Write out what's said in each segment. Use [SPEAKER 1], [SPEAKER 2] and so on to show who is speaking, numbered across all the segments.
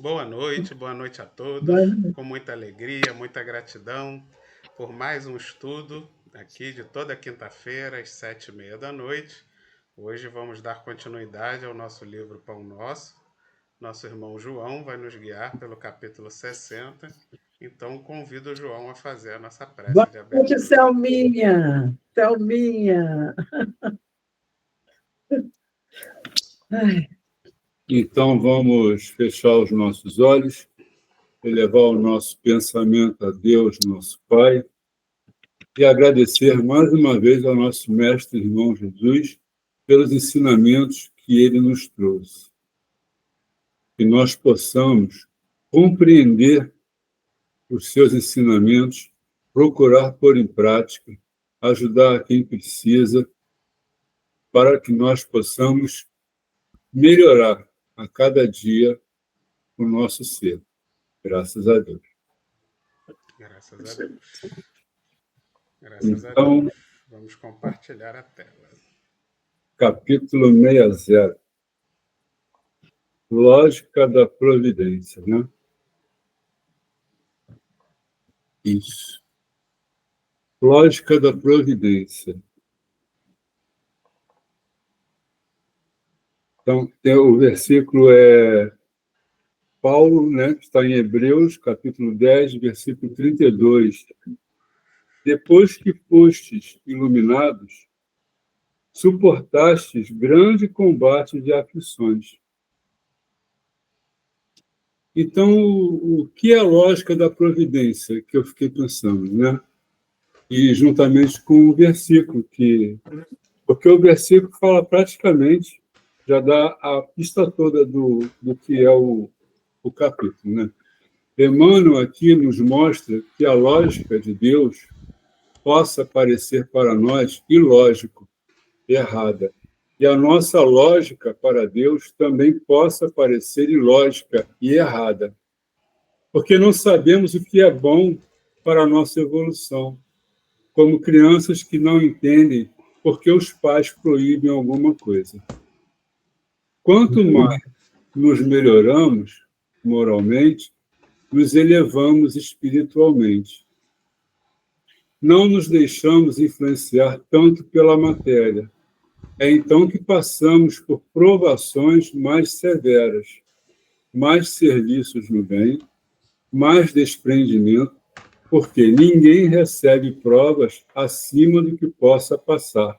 [SPEAKER 1] boa noite a todos,
[SPEAKER 2] Boa noite.
[SPEAKER 1] com muita alegria, muita gratidão por mais um estudo aqui de toda quinta-feira, às 7h30 da noite. Hoje vamos dar continuidade ao nosso livro Pão Nosso. Nosso irmão João vai nos guiar pelo capítulo 60, então convido o João a fazer a nossa prece
[SPEAKER 2] Boa
[SPEAKER 1] de
[SPEAKER 2] noite,
[SPEAKER 1] abertura.
[SPEAKER 2] Selminha. Selminha. Ai,
[SPEAKER 3] Então, vamos fechar os nossos olhos, elevar o nosso pensamento a Deus, nosso Pai, e agradecer mais uma vez ao nosso Mestre Irmão Jesus pelos ensinamentos que ele nos trouxe. Que nós possamos compreender os seus ensinamentos, procurar pôr em prática, ajudar a quem precisa, para que nós possamos melhorar a cada dia o nosso ser. Graças a Deus.
[SPEAKER 1] Graças a Deus. Graças a
[SPEAKER 3] Então,
[SPEAKER 1] Deus. Vamos compartilhar a tela.
[SPEAKER 3] capítulo 60. Lógica da providência, né? Isso. Lógica da providência. Então, o versículo Paulo, né, está em Hebreus, capítulo 10, versículo 32. Depois que fostes iluminados, suportastes grande combate de aflições. Então, o que é a lógica da providência? Que eu fiquei pensando, né? E juntamente com o versículo, porque o versículo fala praticamente, já dá a pista toda do que é o capítulo, né? Emmanuel aqui nos mostra que a lógica de Deus possa parecer para nós ilógico, errada. E a nossa lógica para Deus também possa parecer ilógica e errada. Porque não sabemos o que é bom para a nossa evolução, como crianças que não entendem porque os pais proíbem alguma coisa. Quanto mais nos melhoramos moralmente, nos elevamos espiritualmente. Não nos deixamos influenciar tanto pela matéria. É então que passamos por provações mais severas, mais serviços no bem, mais desprendimento, porque ninguém recebe provas acima do que possa passar.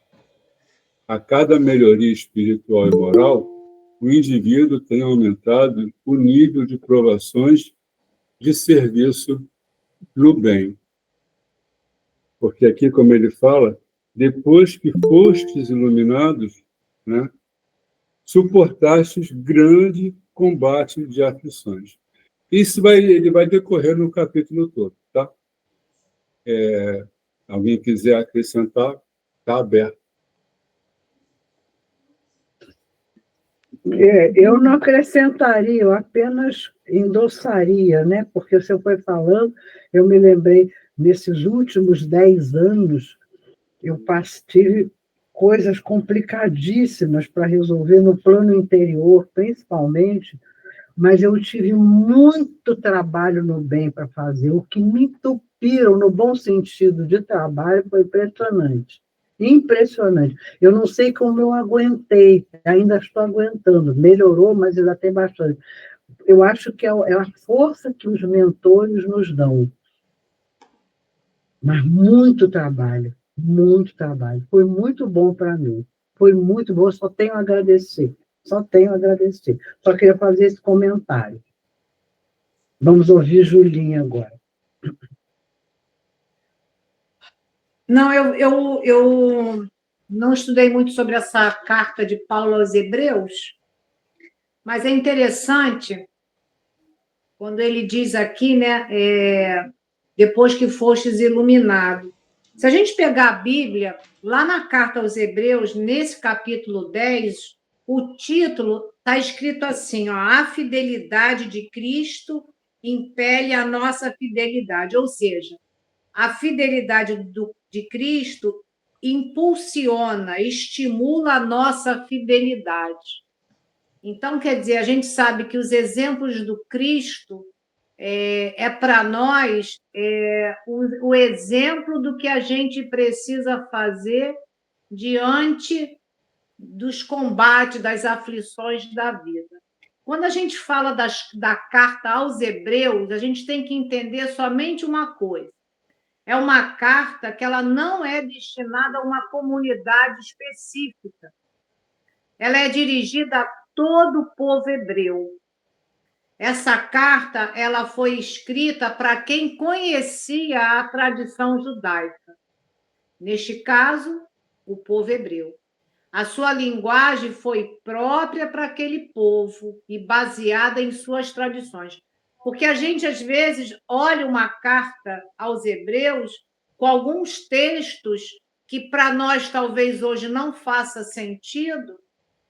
[SPEAKER 3] A cada melhoria espiritual e moral, o indivíduo tem aumentado o nível de provações de serviço no bem. Porque aqui, como ele fala, depois que fostes iluminados, né, suportastes grande combate de aflições. Isso ele vai decorrer no capítulo todo, tá? Alguém quiser acrescentar, está aberto.
[SPEAKER 2] eu não acrescentaria, eu apenas endossaria, né? Porque você foi falando, eu me lembrei, nesses últimos 10 anos, eu tive coisas complicadíssimas para resolver no plano interior, principalmente, mas eu tive muito trabalho no bem para fazer. O que me entupiram, no bom sentido de trabalho, foi impressionante. Impressionante. Eu não sei como eu aguentei, ainda estou aguentando. Melhorou, mas ainda tem bastante. Eu acho que é a força que os mentores nos dão. Mas muito trabalho, muito trabalho. Foi muito bom para mim. Foi muito bom, só tenho a agradecer. Só tenho a agradecer. Só queria fazer esse comentário. Vamos ouvir Julinha agora.
[SPEAKER 4] Não, eu não estudei muito sobre essa carta de Paulo aos Hebreus, mas é interessante quando ele diz aqui, né, depois que fostes iluminado. Se a gente pegar a Bíblia, lá na carta aos Hebreus, nesse capítulo 10, o título está escrito assim, ó, a fidelidade de Cristo impele a nossa fidelidade, ou seja, a fidelidade de Cristo impulsiona, estimula a nossa fidelidade. Então, quer dizer, a gente sabe que os exemplos do Cristo para nós o exemplo do que a gente precisa fazer diante dos combates, das aflições da vida. Quando a gente fala da carta aos Hebreus, a gente tem que entender somente uma coisa. É uma carta que ela não é destinada a uma comunidade específica. Ela é dirigida a todo o povo hebreu. Essa carta ela foi escrita para quem conhecia a tradição judaica. Neste caso, o povo hebreu. A sua linguagem foi própria para aquele povo e baseada em suas tradições. Porque a gente, às vezes, olha uma carta aos Hebreus com alguns textos que para nós talvez hoje não faça sentido,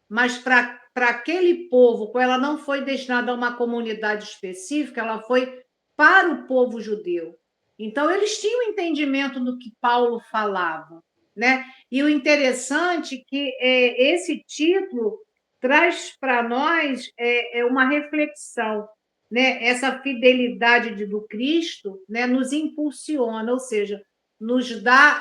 [SPEAKER 4] mas para aquele povo, como ela não foi destinada a uma comunidade específica, ela foi para o povo judeu. Então, eles tinham entendimento do que Paulo falava, né? E o interessante é que esse título traz para nós uma reflexão, né? Essa fidelidade do Cristo, né, nos impulsiona, ou seja, nos dá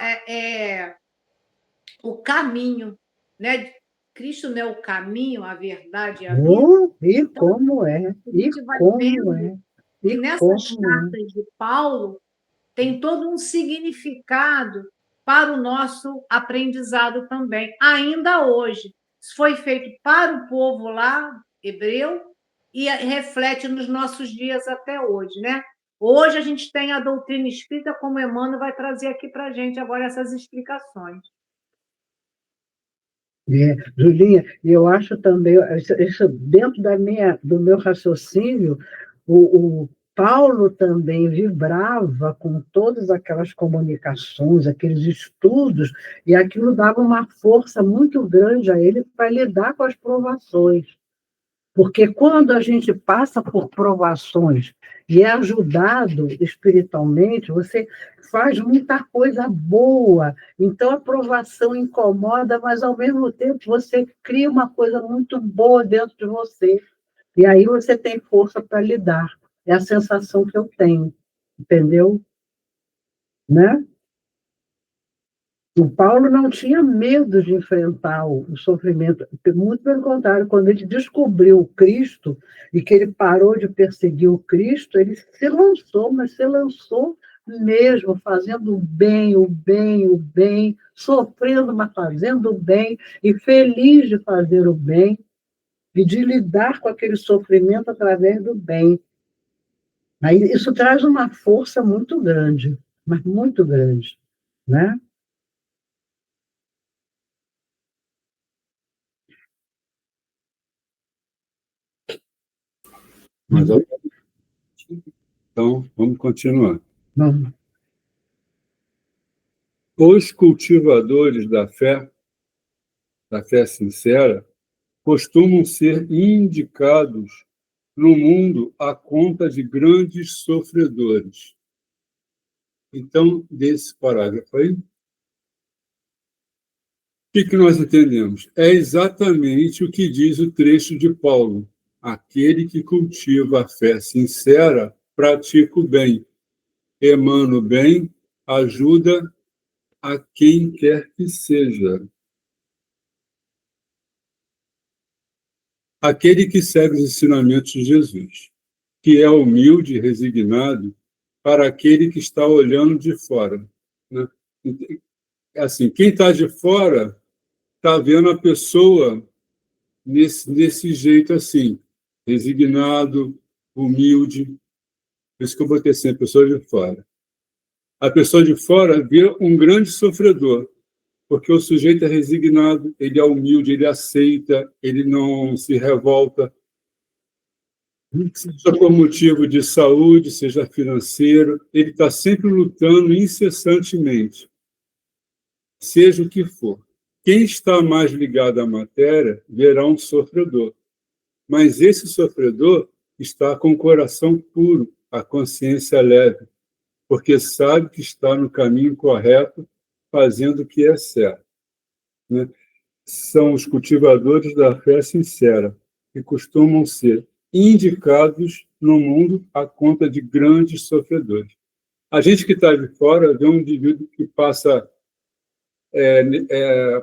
[SPEAKER 4] o caminho, né? Cristo não é o caminho, a verdade e a vida.
[SPEAKER 2] E então, como é?
[SPEAKER 4] A gente vai vendo que nessas cartas de Paulo tem todo um significado para o nosso aprendizado também, ainda hoje. Isso foi feito para o povo lá, hebreu, e reflete nos nossos dias até hoje, né? Hoje a gente tem a doutrina espírita, como Emmanuel vai trazer aqui para a gente agora essas explicações.
[SPEAKER 2] Julinha, eu acho também, isso dentro do meu raciocínio, o Paulo também vibrava com todas aquelas comunicações, aqueles estudos, e aquilo dava uma força muito grande a ele para lidar com as provações. Porque quando a gente passa por provações e é ajudado espiritualmente, você faz muita coisa boa. Então, a provação incomoda, mas, ao mesmo tempo, você cria uma coisa muito boa dentro de você. E aí você tem força para lidar. É a sensação que eu tenho, entendeu? Né? O Paulo não tinha medo de enfrentar o sofrimento, muito pelo contrário, quando ele descobriu o Cristo e que ele parou de perseguir o Cristo, ele se lançou, mas se lançou mesmo, fazendo o bem, sofrendo, mas fazendo o bem, e feliz de fazer o bem, e de lidar com aquele sofrimento através do bem. Aí, isso traz uma força muito grande, mas muito grande, né?
[SPEAKER 3] Mas, então, vamos continuar.
[SPEAKER 2] Vamos.
[SPEAKER 3] Os cultivadores da fé sincera, costumam ser indicados no mundo à conta de grandes sofredores. Então, desse parágrafo aí, o que nós entendemos? É exatamente o que diz o trecho de Paulo. Aquele que cultiva a fé sincera pratica o bem, emana o bem, ajuda a quem quer que seja. Aquele que segue os ensinamentos de Jesus, que é humilde e resignado para aquele que está olhando de fora. Né? Assim, quem está de fora está vendo a pessoa nesse jeito assim, resignado, humilde. Por isso que eu botei sempre a pessoa de fora. A pessoa de fora vê um grande sofredor, porque o sujeito é resignado, ele é humilde, ele aceita, ele não se revolta, seja por motivo de saúde, seja financeiro, ele está sempre lutando incessantemente, seja o que for. Quem está mais ligado à matéria verá um sofredor, mas esse sofredor está com o coração puro, a consciência leve, porque sabe que está no caminho correto, fazendo o que é certo. Né? São os cultivadores da fé sincera. que costumam ser indicados no mundo à conta de grandes sofredores. A gente que está de fora vê um indivíduo que passa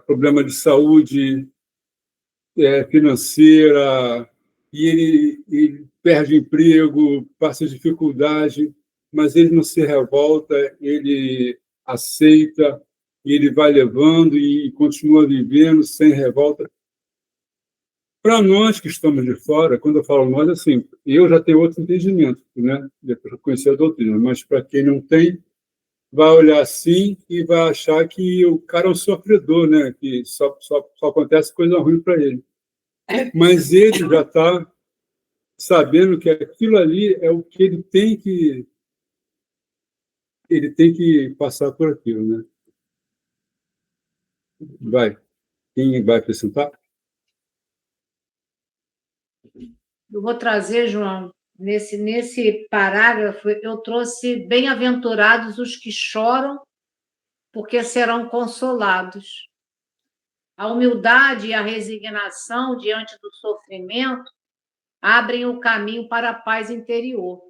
[SPEAKER 3] problema de saúde financeira, e ele perde emprego, passa dificuldade, mas ele não se revolta, ele aceita, e ele vai levando e continua vivendo sem revolta. Para nós que estamos de fora, quando eu falo nós, assim, eu já tenho outro entendimento, né? Depois de conhecer a doutrina, mas para quem não tem, vai olhar assim e vai achar que o cara é um sofredor, né? Que só acontece coisa ruim para ele. Mas ele já está sabendo que aquilo ali é o que ele tem que passar por aquilo, né? Vai. Quem vai acrescentar?
[SPEAKER 4] Eu vou trazer, João, nesse parágrafo, eu trouxe bem-aventurados os que choram, porque serão consolados. A humildade e a resignação diante do sofrimento abrem o caminho para a paz interior.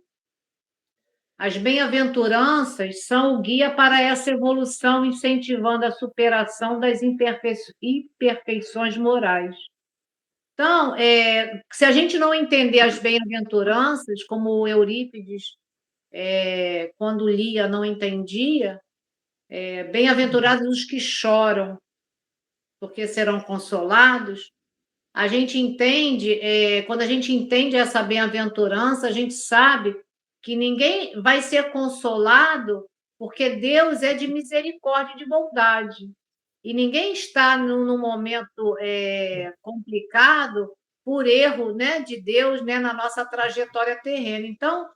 [SPEAKER 4] As bem-aventuranças são o guia para essa evolução, incentivando a superação das imperfeições morais. Então, se a gente não entender as bem-aventuranças, como Eurípides, quando lia, não entendia, bem-aventurados os que choram, porque serão consolados, a gente entende, quando a gente entende essa bem-aventurança, a gente sabe que ninguém vai ser consolado porque Deus é de misericórdia e de bondade. E ninguém está num momento complicado por erro, né, de Deus, né, na nossa trajetória terrena. Então,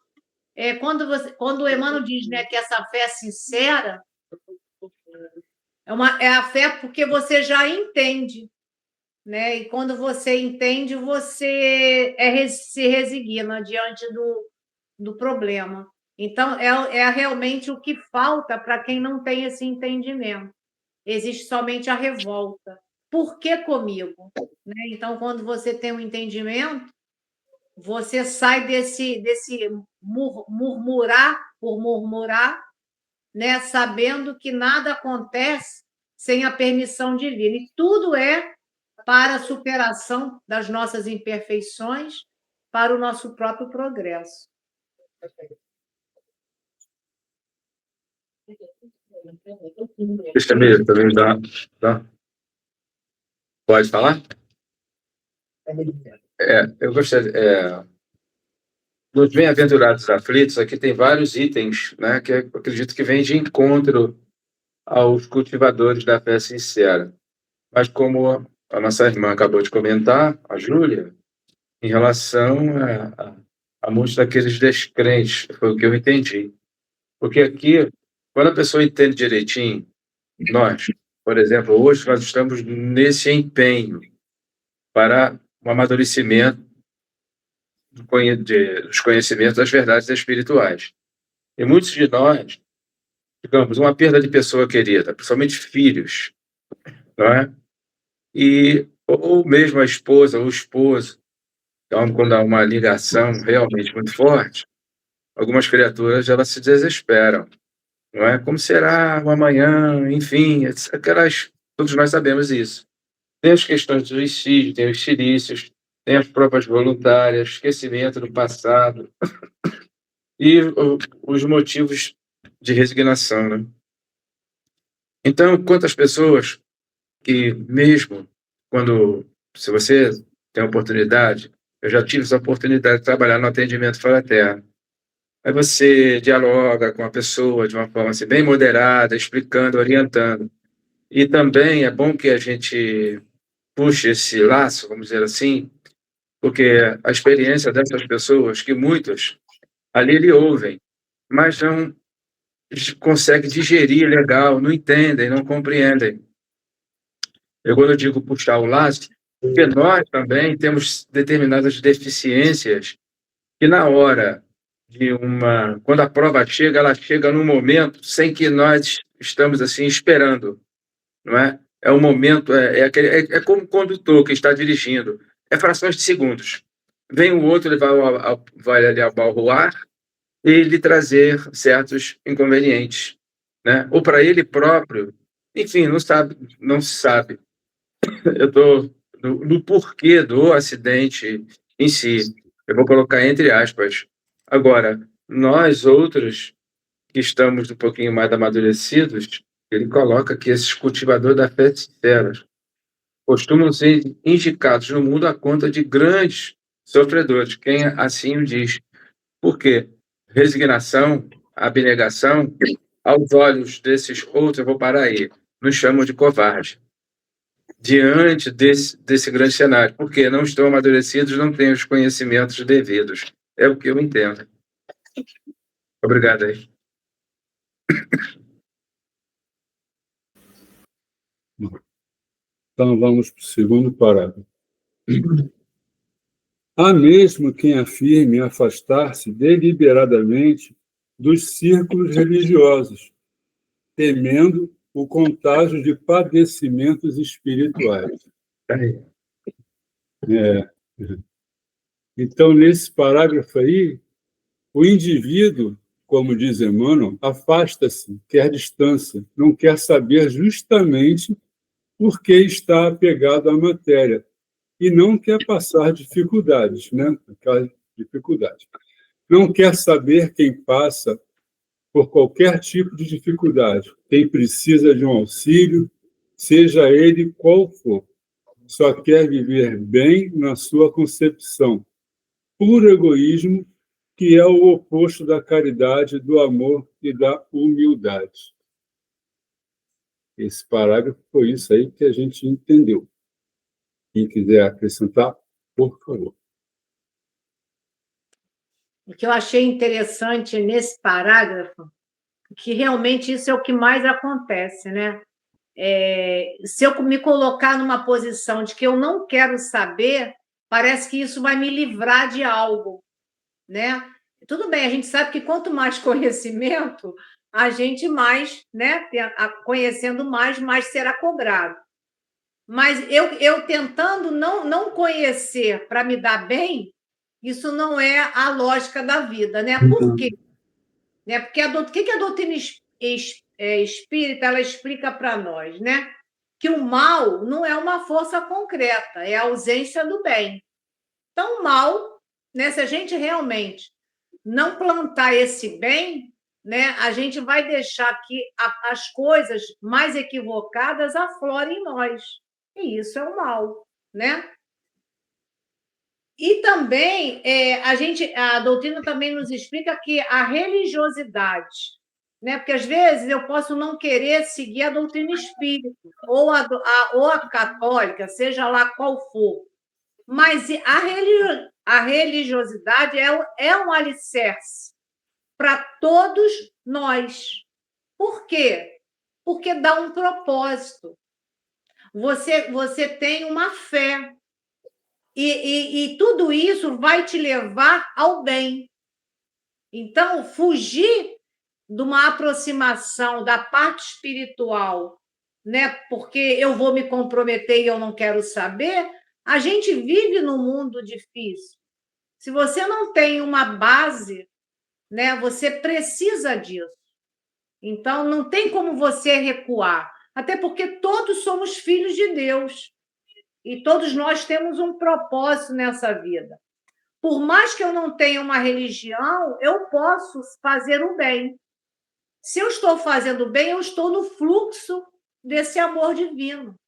[SPEAKER 4] quando o Emmanuel diz, né, que essa fé sincera é a fé porque você já entende, né? E quando você entende, você se resigna diante do problema. Então, é realmente o que falta para quem não tem esse entendimento. Existe somente a revolta. Por que comigo? Né? Então, quando você tem um entendimento, você sai desse murmurar por murmurar, né? Sabendo que nada acontece sem a permissão divina. E tudo é para a superação das nossas imperfeições, para o nosso próprio progresso.
[SPEAKER 5] Deixa eu também dá. Pode falar? Eu gostaria. Nos Bem-aventurados aflitos, aqui tem vários itens, né, que eu acredito que vêm de encontro aos cultivadores da fé sincera. Mas como a nossa irmã acabou de comentar, a Júlia, em relação a muitos daqueles descrentes, foi o que eu entendi. Porque aqui, quando a pessoa entende direitinho, nós, por exemplo, hoje nós estamos nesse empenho para o amadurecimento dos conhecimentos das verdades espirituais. E muitos de nós, digamos, uma perda de pessoa querida, principalmente filhos, não é? Ou mesmo a esposa ou o esposo, então, quando há uma ligação realmente muito forte, algumas criaturas elas se desesperam, não é? Como será o amanhã, enfim, todos nós sabemos isso. Tem as questões do suicídio, tem os silícios, tem as provas voluntárias, esquecimento do passado e os motivos de resignação, né? Então, quantas pessoas que mesmo se você tem a oportunidade, eu já tive essa oportunidade de trabalhar no atendimento fraterno, aí você dialoga com a pessoa de uma forma assim, bem moderada, explicando, orientando. E também é bom que a gente puxe esse laço, vamos dizer assim, porque a experiência dessas pessoas, que muitos ali lhe ouvem, mas não conseguem digerir legal, não entendem, não compreendem. Quando eu digo puxar o laço, porque nós também temos determinadas deficiências que na hora quando a prova chega, ela chega num momento sem que nós estamos assim esperando, não é? É um momento, é como o condutor que está dirigindo. é frações de segundos. Vem o outro, ele vai ali abalroar e lhe trazer certos inconvenientes, né? Ou para ele próprio, enfim, não se sabe. Eu estou no porquê do acidente em si. Eu vou colocar entre aspas. Agora, nós outros que estamos um pouquinho mais amadurecidos, ele coloca que esses cultivadores da fé sinceros costumam ser indicados no mundo à conta de grandes sofredores, quem assim o diz. Por quê? Resignação, abnegação, aos olhos desses outros, eu vou parar aí, nos chamam de covarde. Diante desse grande cenário, porque não estão amadurecidos, não têm os conhecimentos devidos. É o que eu entendo. Obrigado aí.
[SPEAKER 3] Então, vamos para o segundo parágrafo. Há mesmo quem afirme afastar-se deliberadamente dos círculos religiosos, temendo o contágio de padecimentos espirituais. Então, nesse parágrafo aí, o indivíduo, como diz Emmanuel, afasta-se, quer distância, não quer saber justamente por que está apegado à matéria e não quer passar dificuldades, né? Aquela dificuldade. Não quer saber quem passa por qualquer tipo de dificuldade, quem precisa de um auxílio, seja ele qual for. Só quer viver bem na sua concepção. Puro egoísmo, que é o oposto da caridade, do amor e da humildade. Esse parágrafo foi isso aí que a gente entendeu. Quem quiser acrescentar, por favor.
[SPEAKER 4] O que eu achei interessante nesse parágrafo, que realmente isso é o que mais acontece, né? Se eu me colocar numa posição de que eu não quero saber, parece que isso vai me livrar de algo, né? Tudo bem, a gente sabe que quanto mais conhecimento, a gente mais, né? Conhecendo mais será cobrado. Mas eu tentando não conhecer para me dar bem, isso não é a lógica da vida, né? Por quê? Né? Porque o que a doutrina espírita ela explica para nós, né? Que o mal não é uma força concreta, é a ausência do bem. Então, o mal, né? Se a gente realmente não plantar esse bem, né? A gente vai deixar que as coisas mais equivocadas aflorem em nós. E isso é o mal, né? E também a doutrina também nos explica que a religiosidade, né? Porque às vezes eu posso não querer seguir a doutrina espírita ou a católica, seja lá qual for, mas a religiosidade é um alicerce para todos nós. Por quê? Porque dá um propósito. Você tem uma fé. E tudo isso vai te levar ao bem. Então, fugir de uma aproximação da parte espiritual, né? Porque eu vou me comprometer e eu não quero saber, a gente vive num mundo difícil. Se você não tem uma base, né, você precisa disso. Então, não tem como você recuar, até porque todos somos filhos de Deus. E todos nós temos um propósito nessa vida. Por mais que eu não tenha uma religião, eu posso fazer o bem. Se eu estou fazendo o bem, eu estou no fluxo desse amor divino.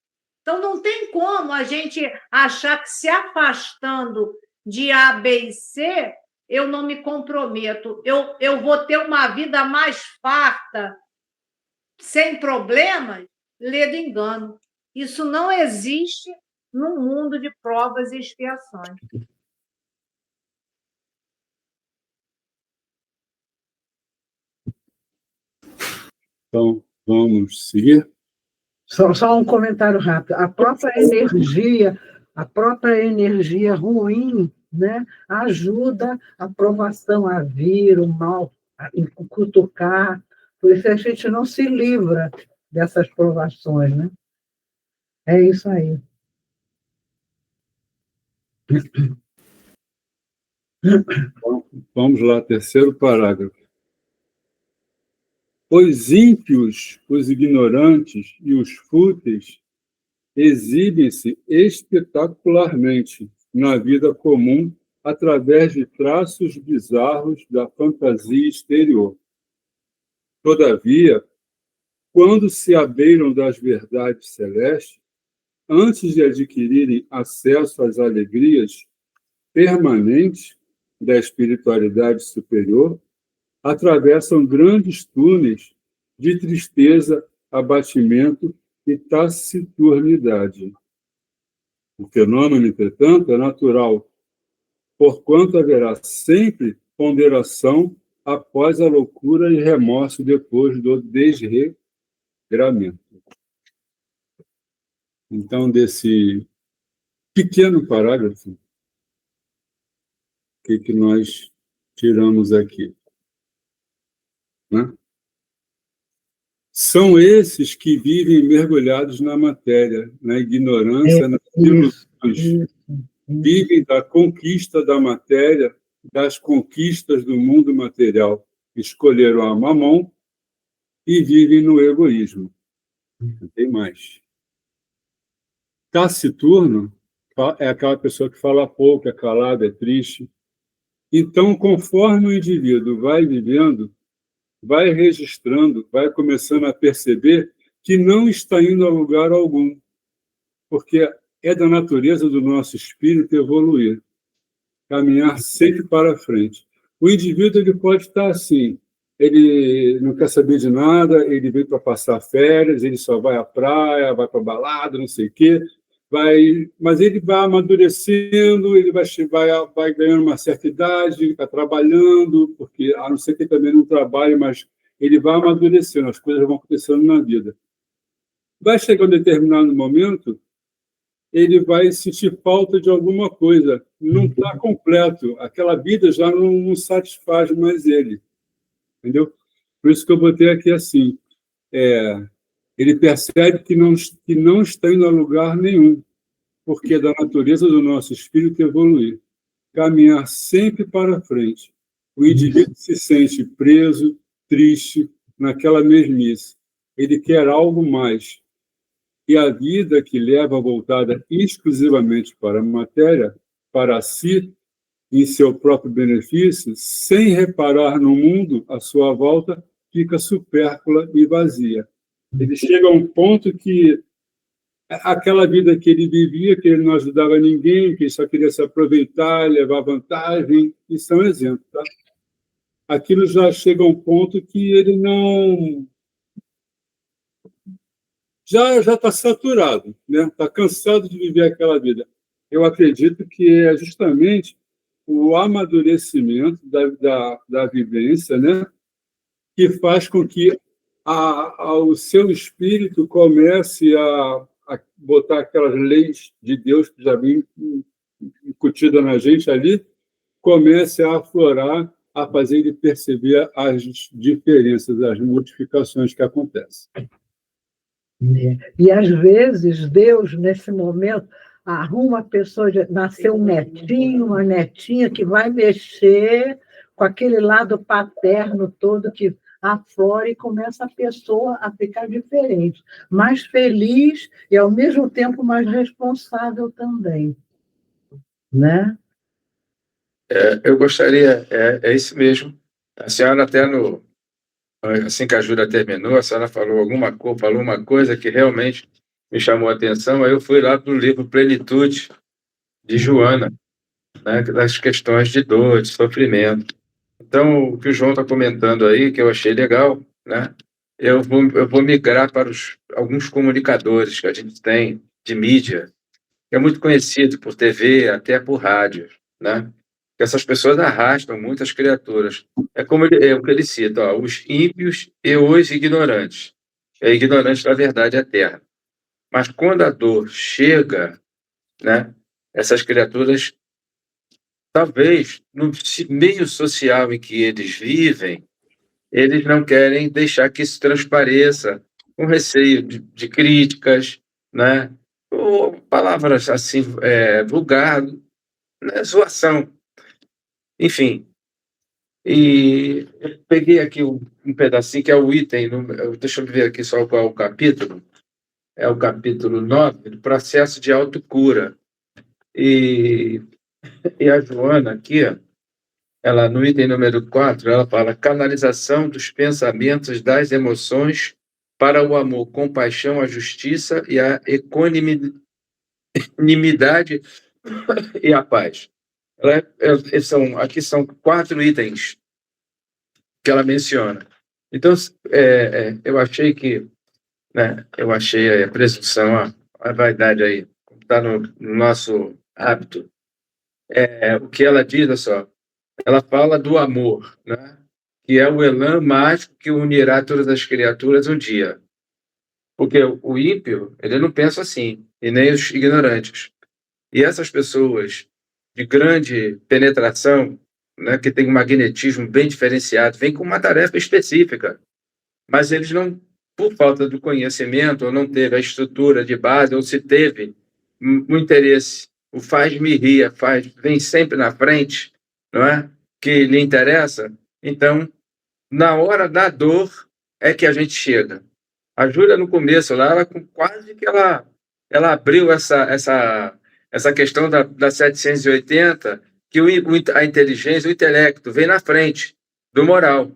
[SPEAKER 4] Então, não tem como a gente achar que se afastando de A, B e C, eu não me comprometo. Eu vou ter uma vida mais farta, sem problemas, lê do engano. Isso não existe num mundo de provas e expiações.
[SPEAKER 3] Então, vamos seguir?
[SPEAKER 2] Só um comentário rápido. A própria energia ruim, né, ajuda a provação a vir, o mal, a cutucar. Por isso a gente não se livra dessas provações, né? É isso aí.
[SPEAKER 3] Vamos lá, terceiro parágrafo. Os ímpios, os ignorantes e os fúteis exibem-se espetacularmente na vida comum através de traços bizarros da fantasia exterior. Todavia, quando se abeiram das verdades celestes, antes de adquirirem acesso às alegrias permanentes da espiritualidade superior, atravessam grandes túneis de tristeza, abatimento e taciturnidade. O fenômeno, entretanto, é natural, porquanto haverá sempre ponderação após a loucura e remorso depois do desregramento. Então, desse pequeno parágrafo, o que nós tiramos aqui? Né? São esses que vivem mergulhados na matéria, na ignorância, nas ilusões. Vivem da conquista da matéria, das conquistas do mundo material. Escolheram a mamon e vivem no egoísmo. Não tem mais. Taciturno é aquela pessoa que fala pouco, é calado, é triste. Então, conforme o indivíduo vai vivendo, vai registrando, vai começando a perceber que não está indo a lugar algum, porque é da natureza do nosso espírito evoluir, caminhar sempre para frente. O indivíduo ele pode estar assim, ele não quer saber de nada, ele veio para passar férias, ele só vai à praia, vai para balada, não sei o quê, mas ele vai amadurecendo, ele vai ganhando uma certa idade, está trabalhando, porque a não ser que ele também não trabalhe, mas ele vai amadurecendo, as coisas vão acontecendo na vida. Vai chegar um determinado momento, ele vai sentir falta de alguma coisa, não está completo, aquela vida já não satisfaz mais ele, entendeu? Por isso que eu botei aqui assim, ele percebe que não está indo a lugar nenhum, porque é da natureza do nosso espírito evoluir, caminhar sempre para frente. O indivíduo se sente preso, triste, naquela mesmice. Ele quer algo mais. E a vida que leva voltada exclusivamente para a matéria, para si, em seu próprio benefício, sem reparar no mundo à sua volta, fica supérflua e vazia. Ele chega a um ponto que aquela vida que ele vivia, que ele não ajudava ninguém, que ele só queria se aproveitar, levar vantagem, isso é um exemplo. Tá? Aquilo já chega a um ponto que ele não... Já está saturado, né? Está cansado de viver aquela vida. Eu acredito que é justamente o amadurecimento da vivência, né? Que faz com que o seu espírito comece a botar aquelas leis de Deus que já vem incutida na gente ali, comece a aflorar, a fazer ele perceber as diferenças, as modificações que acontecem.
[SPEAKER 2] E, às vezes, Deus, nesse momento, arruma a pessoa, nasceu um netinho, uma netinha que vai mexer com aquele lado paterno todo que aflora e começa a pessoa a ficar diferente, mais feliz e, ao mesmo tempo, mais responsável também. Né?
[SPEAKER 5] Eu gostaria, é isso mesmo. A senhora até assim que a Júlia terminou, a senhora falou uma coisa que realmente me chamou a atenção, aí eu fui lá para o livro Plenitude, de Joana, né, das questões de dor, de sofrimento. Então, o que o João está comentando aí, que eu achei legal, né, eu vou migrar para alguns comunicadores que a gente tem de mídia, que é muito conhecido por TV, até por rádio, né? Essas pessoas arrastam muitas criaturas. É o que ele cita, ó, os ímpios e os ignorantes. É ignorante da verdade eterna. Mas quando a dor chega, né, essas criaturas, talvez, no meio social em que eles vivem, eles não querem deixar que isso transpareça, com receio de críticas, né, ou palavras assim, vulgares, né, zoação. Enfim, e eu peguei aqui um pedacinho que é o item, deixa eu ver aqui só qual é o capítulo. É o capítulo 9, do processo de autocura. E a Joana aqui, ela no item número 4, ela fala canalização dos pensamentos, das emoções para o amor, compaixão, a justiça e a equanimidade e a paz. Aqui são 4 itens que ela menciona. Então, eu achei que, né, eu achei a presunção, a vaidade aí, está no nosso hábito. O que ela diz, olha só, ela fala do amor, né, que é o elan mágico que unirá todas as criaturas um dia. Porque o ímpio, ele não pensa assim, e nem os ignorantes. E essas pessoas de grande penetração, né, que tem um magnetismo bem diferenciado, vêm com uma tarefa específica, mas eles não, por falta do conhecimento, ou não teve a estrutura de base, ou se teve o interesse, o faz-me rir, vem sempre na frente, não é? Que lhe interessa, então, na hora da dor é que a gente chega. A Júlia, no começo, lá, quase que ela abriu essa questão da 780, que a inteligência, o intelecto, vem na frente do moral.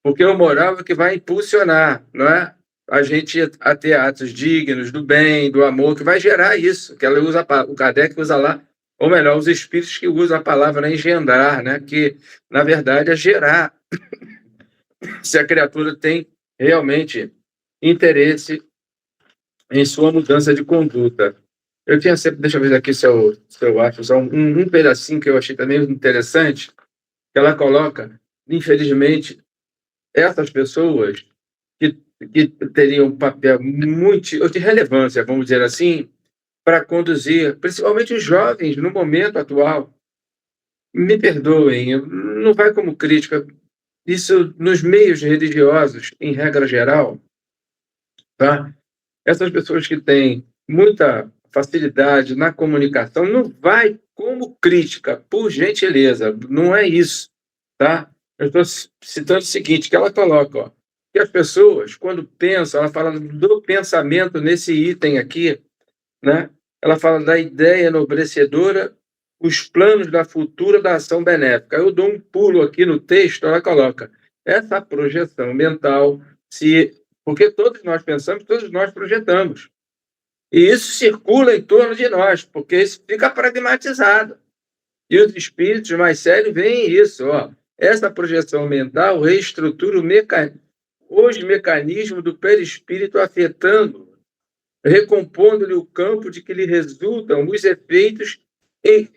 [SPEAKER 5] Porque o moral é que vai impulsionar, não é? A gente a ter atos dignos, do bem, do amor, que vai gerar isso. Que ela usa, o Kardec usa lá, ou melhor, os espíritos que usam a palavra engendrar, né? Que, na verdade, é gerar. Se a criatura tem realmente interesse em sua mudança de conduta. Eu tinha sempre, deixa eu ver aqui se eu acho, só um pedacinho que eu achei também interessante, que ela coloca, infelizmente, essas pessoas que teriam um papel muito de relevância, vamos dizer assim, para conduzir, principalmente os jovens, no momento atual. Me perdoem, não vai como crítica, isso nos meios religiosos, em regra geral, tá? Essas pessoas que têm muita facilidade na comunicação, não vai como crítica, por gentileza, não é isso, tá? Eu estou citando o seguinte, que ela coloca, ó, que as pessoas, quando pensam, ela fala do pensamento nesse item aqui, né? Ela fala da ideia enobrecedora, os planos da futura da ação benéfica. Eu dou um pulo aqui no texto, ela coloca essa projeção mental, porque todos nós pensamos, todos nós projetamos. E isso circula em torno de nós, porque isso fica pragmatizado. E os espíritos mais sérios veem isso, ó. Essa projeção mental reestrutura os mecanismos do perispírito afetando, recompondo-lhe o campo de que lhe resultam os efeitos em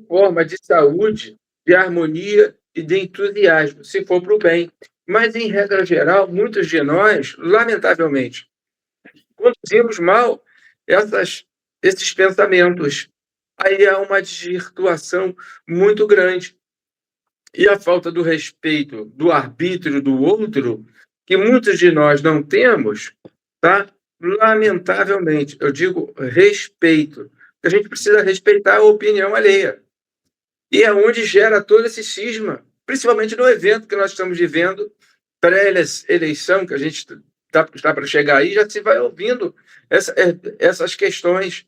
[SPEAKER 5] forma de saúde, de harmonia e de entusiasmo, se for para o bem. Mas, em regra geral, muitos de nós, lamentavelmente, conduzimos mal esses pensamentos. Aí há uma desvirtuação muito grande. E a falta do respeito, do arbítrio do outro, que muitos de nós não temos, tá? Lamentavelmente, eu digo respeito. A gente precisa respeitar a opinião alheia. E é onde gera todo esse cisma, principalmente no evento que nós estamos vivendo, pré-eleição, que a gente está para chegar aí, já se vai ouvindo essas questões.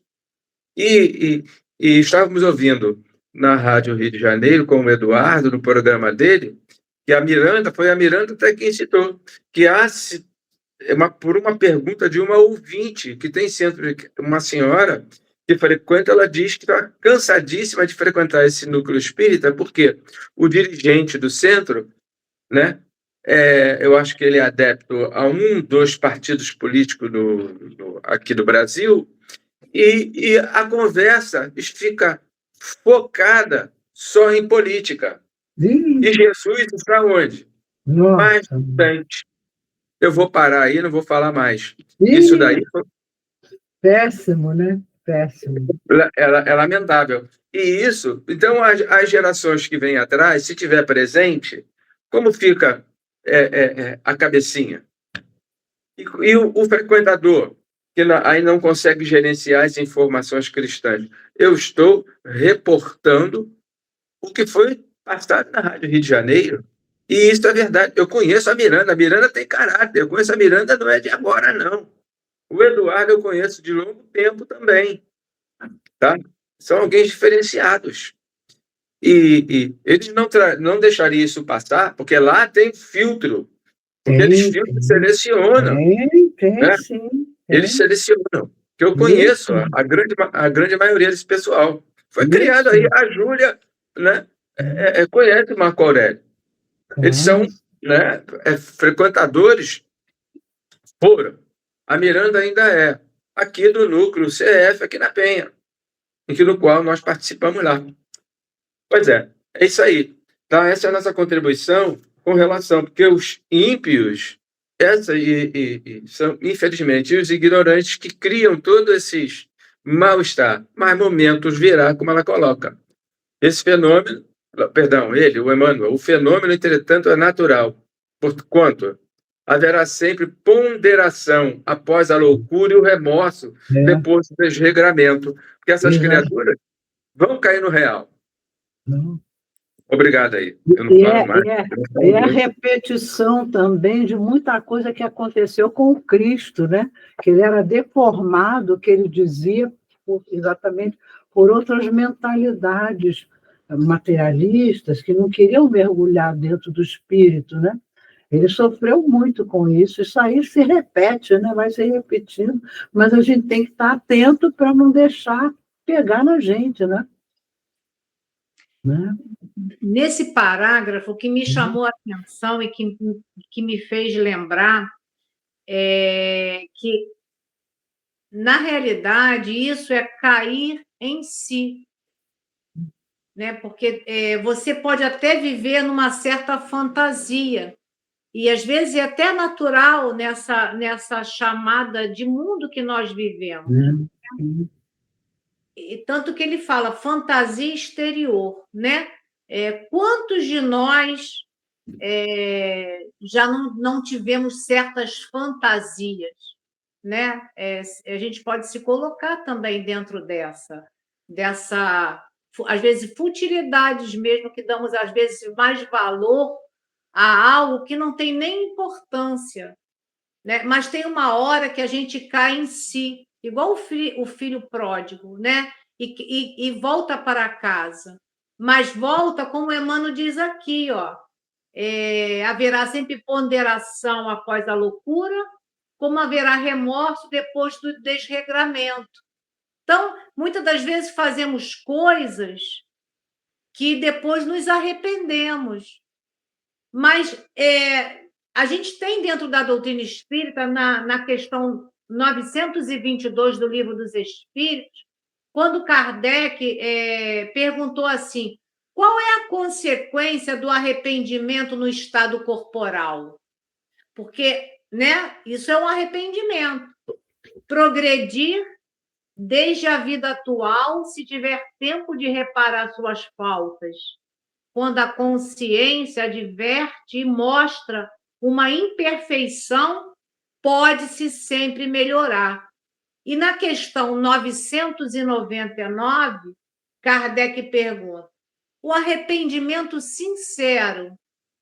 [SPEAKER 5] E estávamos ouvindo na Rádio Rio de Janeiro, com o Eduardo, no programa dele, que foi a Miranda até quem citou, que por uma pergunta de uma ouvinte, que tem sempre uma senhora que frequenta, ela diz que está cansadíssima de frequentar esse núcleo espírita, porque o dirigente do centro, né, eu acho que ele é adepto a um dos partidos políticos aqui do Brasil, e a conversa fica focada só em política. E Jesus está onde? Mais distante. Eu vou parar aí, não vou falar mais. Isso daí...
[SPEAKER 2] Péssimo, né? Péssimo.
[SPEAKER 5] É lamentável. E isso... Então, as gerações que vêm atrás, se tiver presente, como fica a cabecinha? E o frequentador, que aí não consegue gerenciar as informações cristãs. Eu estou reportando o que foi passado na Rádio Rio de Janeiro. E isso é verdade. Eu conheço a Miranda tem caráter. Eu conheço a Miranda, não é de agora, não. O Eduardo eu conheço de longo tempo também. Tá? São alguém diferenciados. E eles não deixariam isso passar, porque lá tem filtro. Porque eles filtram, selecionam.
[SPEAKER 2] Tem,
[SPEAKER 5] Né?
[SPEAKER 2] sim.
[SPEAKER 5] Eles selecionam. Que eu conheço a grande maioria desse pessoal. Foi criado aí, a Júlia, né? Conhece o Marco Aurélio. Eles são, né, frequentadores, foram. A Miranda ainda é, aqui do núcleo CF, aqui na Penha, no qual nós participamos lá. Pois é isso aí. Tá? Essa é a nossa contribuição com relação, porque os ímpios, são, infelizmente, os ignorantes que criam todos esses mal-estar, mas momentos virá, como ela coloca. Esse fenômeno, o Emmanuel, o fenômeno, entretanto, é natural, porquanto haverá sempre ponderação após a loucura e o remorso depois do desregramento, porque essas criaturas vão cair no real. Obrigado aí. Eu não falo mais.
[SPEAKER 2] É a repetição também de muita coisa que aconteceu com o Cristo, né? Que ele era deformado, que ele dizia, exatamente por outras mentalidades materialistas que não queriam mergulhar dentro do espírito, né? Ele sofreu muito com isso. Isso aí se repete, né? Vai se repetindo, mas a gente tem que estar atento para não deixar pegar na gente, né?
[SPEAKER 4] Nesse parágrafo, o que me chamou a atenção e que me fez lembrar é que, na realidade, isso é cair em si. Né? Porque você pode até viver numa certa fantasia, e às vezes é até natural nessa chamada de mundo que nós vivemos. E tanto que ele fala fantasia exterior, né? Quantos de nós já não tivemos certas fantasias, né? A gente pode se colocar também dentro dessa, às vezes, futilidades mesmo, que damos, às vezes, mais valor a algo que não tem nem importância, né? Mas tem uma hora que a gente cai em si, igual o filho pródigo, né? E volta para casa. Mas volta, como o Emmanuel diz aqui, ó, haverá sempre ponderação após a loucura, como haverá remorso depois do desregramento. Então, muitas das vezes fazemos coisas que depois nos arrependemos. Mas a gente tem dentro da doutrina espírita, na questão 922 do Livro dos Espíritos, quando Kardec perguntou assim: qual é a consequência do arrependimento no estado corporal? Porque, né, isso é um arrependimento. Progredir desde a vida atual, se tiver tempo de reparar suas faltas, quando a consciência adverte e mostra uma imperfeição, pode-se sempre melhorar. E na questão 999, Kardec pergunta: o arrependimento sincero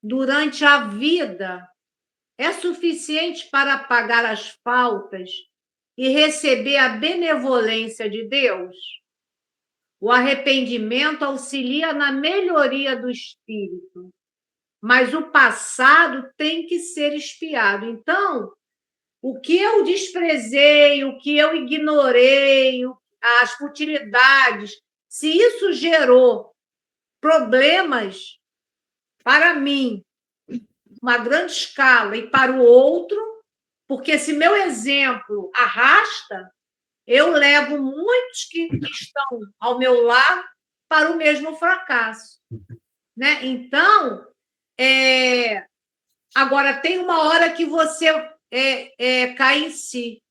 [SPEAKER 4] durante a vida é suficiente para apagar as faltas e receber a benevolência de Deus? O arrependimento auxilia na melhoria do espírito, mas o passado tem que ser expiado. Então, o que eu desprezei, o que eu ignorei, as futilidades, se isso gerou problemas para mim, uma grande escala, e para o outro, porque se meu exemplo arrasta, eu levo muitos que estão ao meu lado para o mesmo fracasso. Né? Então, agora tem uma hora que você cai em si.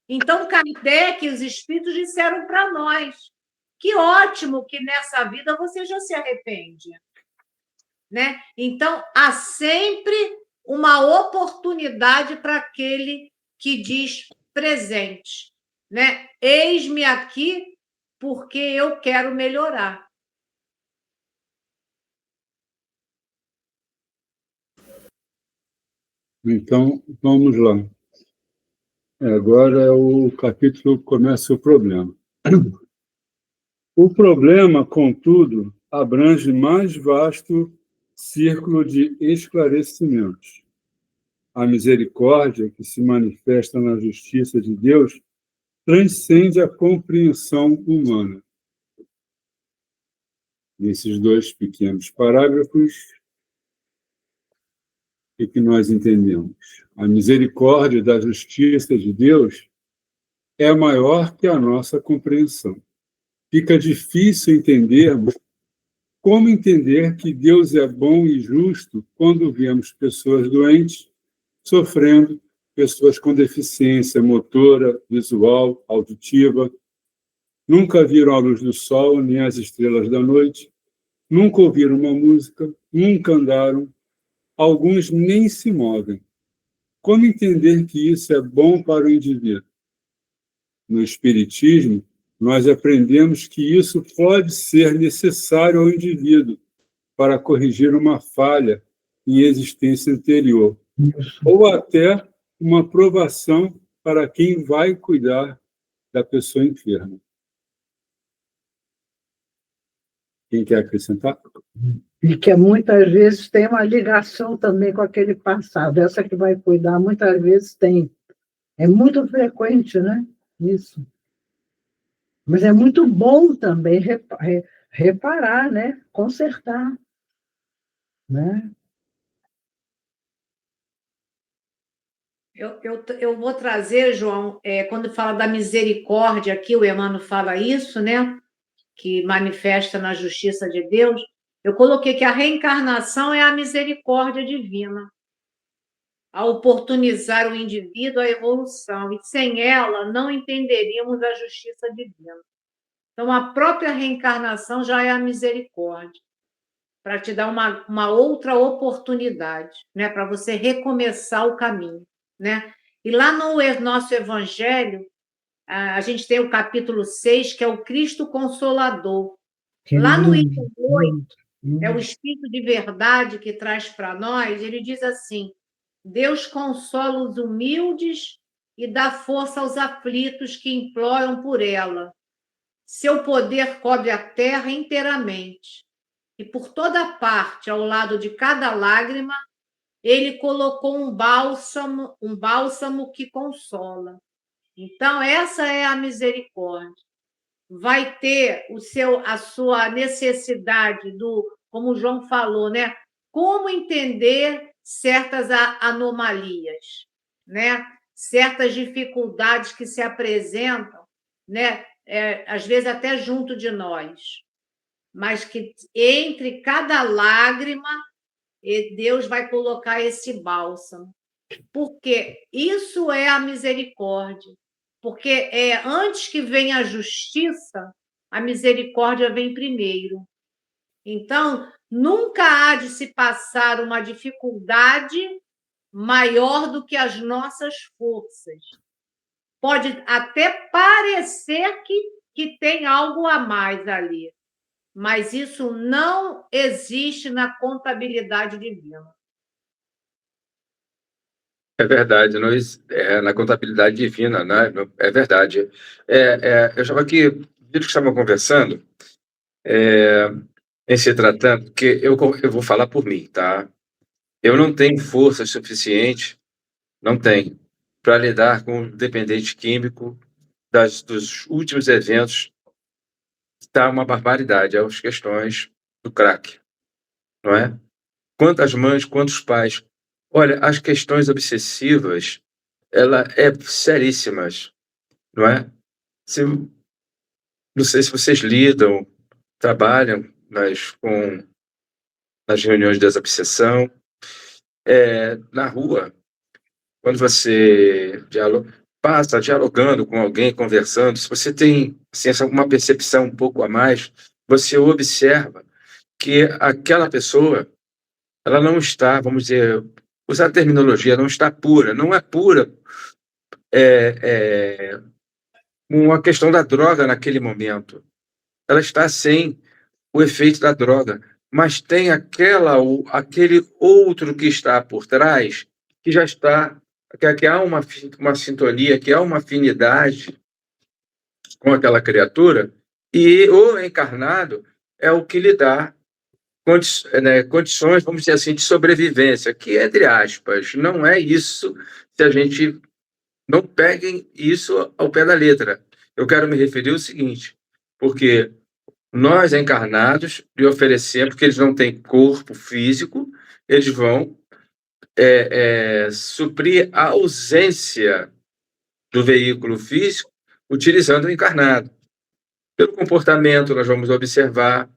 [SPEAKER 4] Então, Kardec e os espíritos disseram para nós: que ótimo que nessa vida você já se arrepende. Né? Então, há sempre uma oportunidade para aquele que diz: presentes, né? Eis-me aqui porque eu quero melhorar.
[SPEAKER 3] Então, vamos lá. Agora o capítulo começa o problema. O problema, contudo, abrange mais vasto círculo de esclarecimentos. A misericórdia que se manifesta na justiça de Deus transcende a compreensão humana. Nesses 2 pequenos parágrafos, o que nós entendemos? A misericórdia da justiça de Deus é maior que a nossa compreensão. Fica difícil entendermos como entender que Deus é bom e justo quando vemos pessoas doentes, sofrendo, pessoas com deficiência motora, visual, auditiva, nunca viram a luz do sol nem as estrelas da noite, nunca ouviram uma música, nunca andaram, alguns nem se movem. Como entender que isso é bom para o indivíduo? No Espiritismo, nós aprendemos que isso pode ser necessário ao indivíduo para corrigir uma falha em existência anterior, ou até uma provação para quem vai cuidar da pessoa enferma. Quem quer acrescentar?
[SPEAKER 2] E que muitas vezes tem uma ligação também com aquele passado. Essa que vai cuidar, muitas vezes tem. É muito frequente, né? Isso. Mas é muito bom também reparar, né? Consertar, né?
[SPEAKER 4] Eu vou trazer, João, quando fala da misericórdia aqui, o Emmanuel fala isso, né? Que manifesta na justiça de Deus. Eu coloquei que a reencarnação é a misericórdia divina, a oportunizar o indivíduo à evolução, e sem ela não entenderíamos a justiça divina. Então, a própria reencarnação já é a misericórdia, para te dar uma outra oportunidade, né? Para você recomeçar o caminho, né? E lá no nosso Evangelho, a gente tem o capítulo 6, que é o Cristo Consolador. Lá no item 8, é o Espírito de Verdade que traz para nós, ele diz assim: Deus consola os humildes e dá força aos aflitos que imploram por ela. Seu poder cobre a terra inteiramente. E por toda parte, ao lado de cada lágrima, ele colocou um bálsamo que consola. Então, essa é a misericórdia. Vai ter a sua necessidade como o João falou, né? Como entender certas anomalias, né? Certas dificuldades que se apresentam, né? Às vezes até junto de nós, mas que entre cada lágrima Deus vai colocar esse bálsamo, porque isso é a misericórdia. Porque antes que venha a justiça, a misericórdia vem primeiro. Então, nunca há de se passar uma dificuldade maior do que as nossas forças. Pode até parecer que tem algo a mais ali, mas isso não existe na contabilidade divina.
[SPEAKER 5] É verdade, na contabilidade divina, né? É verdade. Eu estava aqui, viram que estavam conversando, em se tratando, porque eu vou falar por mim, tá? Eu não tenho força suficiente, não tenho, para lidar com o dependente químico dos últimos eventos. Está uma barbaridade, as questões do crack, não é? Quantas mães, quantos pais. Olha, as questões obsessivas, ela é seríssimas, não é? Não sei se vocês lidam, trabalham nas reuniões de desobsessão, na rua, quando você passa dialogando com alguém, conversando, se você tem assim, uma percepção um pouco a mais, você observa que aquela pessoa, ela não está, vamos dizer, usar a terminologia, não está pura, não é pura uma questão da droga naquele momento. Ela está sem o efeito da droga, mas tem aquele outro que está por trás, que já está, que há uma sintonia, que há uma afinidade com aquela criatura, e o encarnado é o que lhe dá condições, vamos dizer assim, de sobrevivência, que, entre aspas, não é isso, se a gente não peguem isso ao pé da letra. Eu quero me referir ao seguinte, porque nós, encarnados, lhe oferecemos, porque eles não têm corpo físico, eles vão suprir a ausência do veículo físico utilizando o encarnado. Pelo comportamento, nós vamos observar.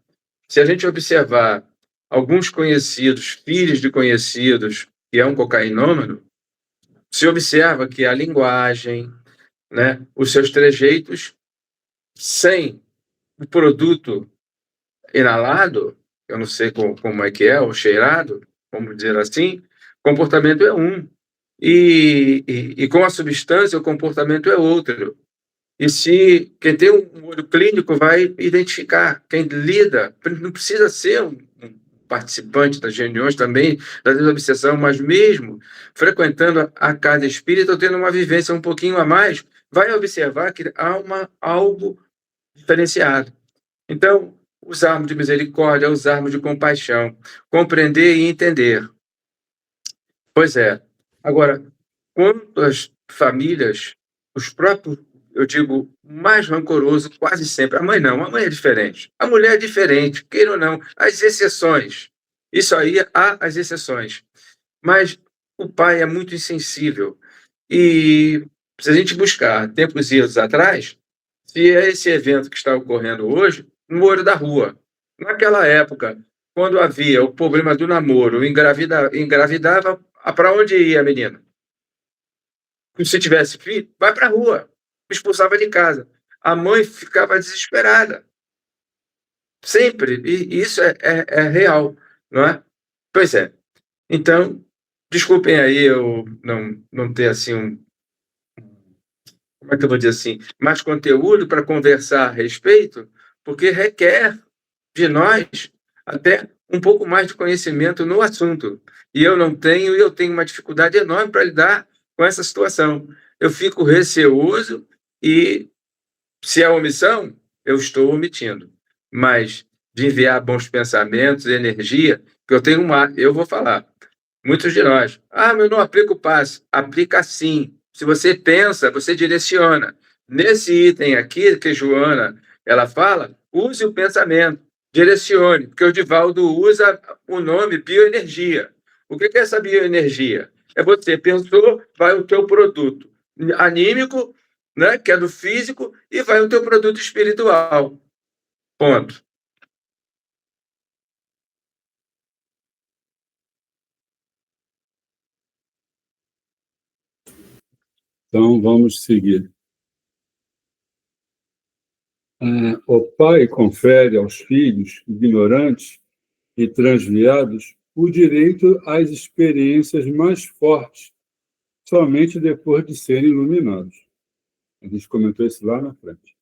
[SPEAKER 5] Se a gente observar alguns conhecidos, filhos de conhecidos, que é um cocainômano, se observa que a linguagem, né, os seus trejeitos, sem o produto inalado, eu não sei como é que é, ou cheirado, vamos dizer assim, o comportamento é um. E com a substância, o comportamento é outro. E se quem tem um olho clínico vai identificar, quem lida, não precisa ser um participante das reuniões também, da desobsessão, mas mesmo frequentando a casa espírita ou tendo uma vivência um pouquinho a mais, vai observar que há algo diferenciado. Então, usarmos de misericórdia, usarmos de compaixão, compreender e entender. Pois é. Agora, quanto às famílias, os próprios, eu digo, mais rancoroso quase sempre. A mãe não, a mãe é diferente. A mulher é diferente, queira ou não. As exceções. Isso aí há as exceções. Mas o pai é muito insensível. E se a gente buscar tempos e anos atrás, se é esse evento que está ocorrendo hoje, no olho da rua. Naquela época, quando havia o problema do namoro, engravidava, para onde ia a menina? Se tivesse filho, vai para a rua. Expulsava de casa. A mãe ficava desesperada. Sempre. E isso é real, não é? Pois é. Então, desculpem aí eu não ter assim como é que eu vou dizer assim, mais conteúdo para conversar a respeito, porque requer de nós até um pouco mais de conhecimento no assunto. E eu tenho uma dificuldade enorme para lidar com essa situação. Eu fico receoso e, se é omissão, eu estou omitindo. Mas de enviar bons pensamentos, energia, que eu vou falar. Muitos de nós, mas eu não aplico o passe. Aplica sim. Se você pensa, você direciona. Nesse item aqui, que Joana ela fala, use o pensamento, direcione, porque o Divaldo usa o nome bioenergia. O que é essa bioenergia? É você pensou, vai o teu produto anímico, né, que é do físico, e vai o teu produto espiritual. Ponto.
[SPEAKER 3] Então, vamos seguir. O pai confere aos filhos ignorantes e transviados o direito às experiências mais fortes, somente depois de serem iluminados. A gente comentou isso lá na frente.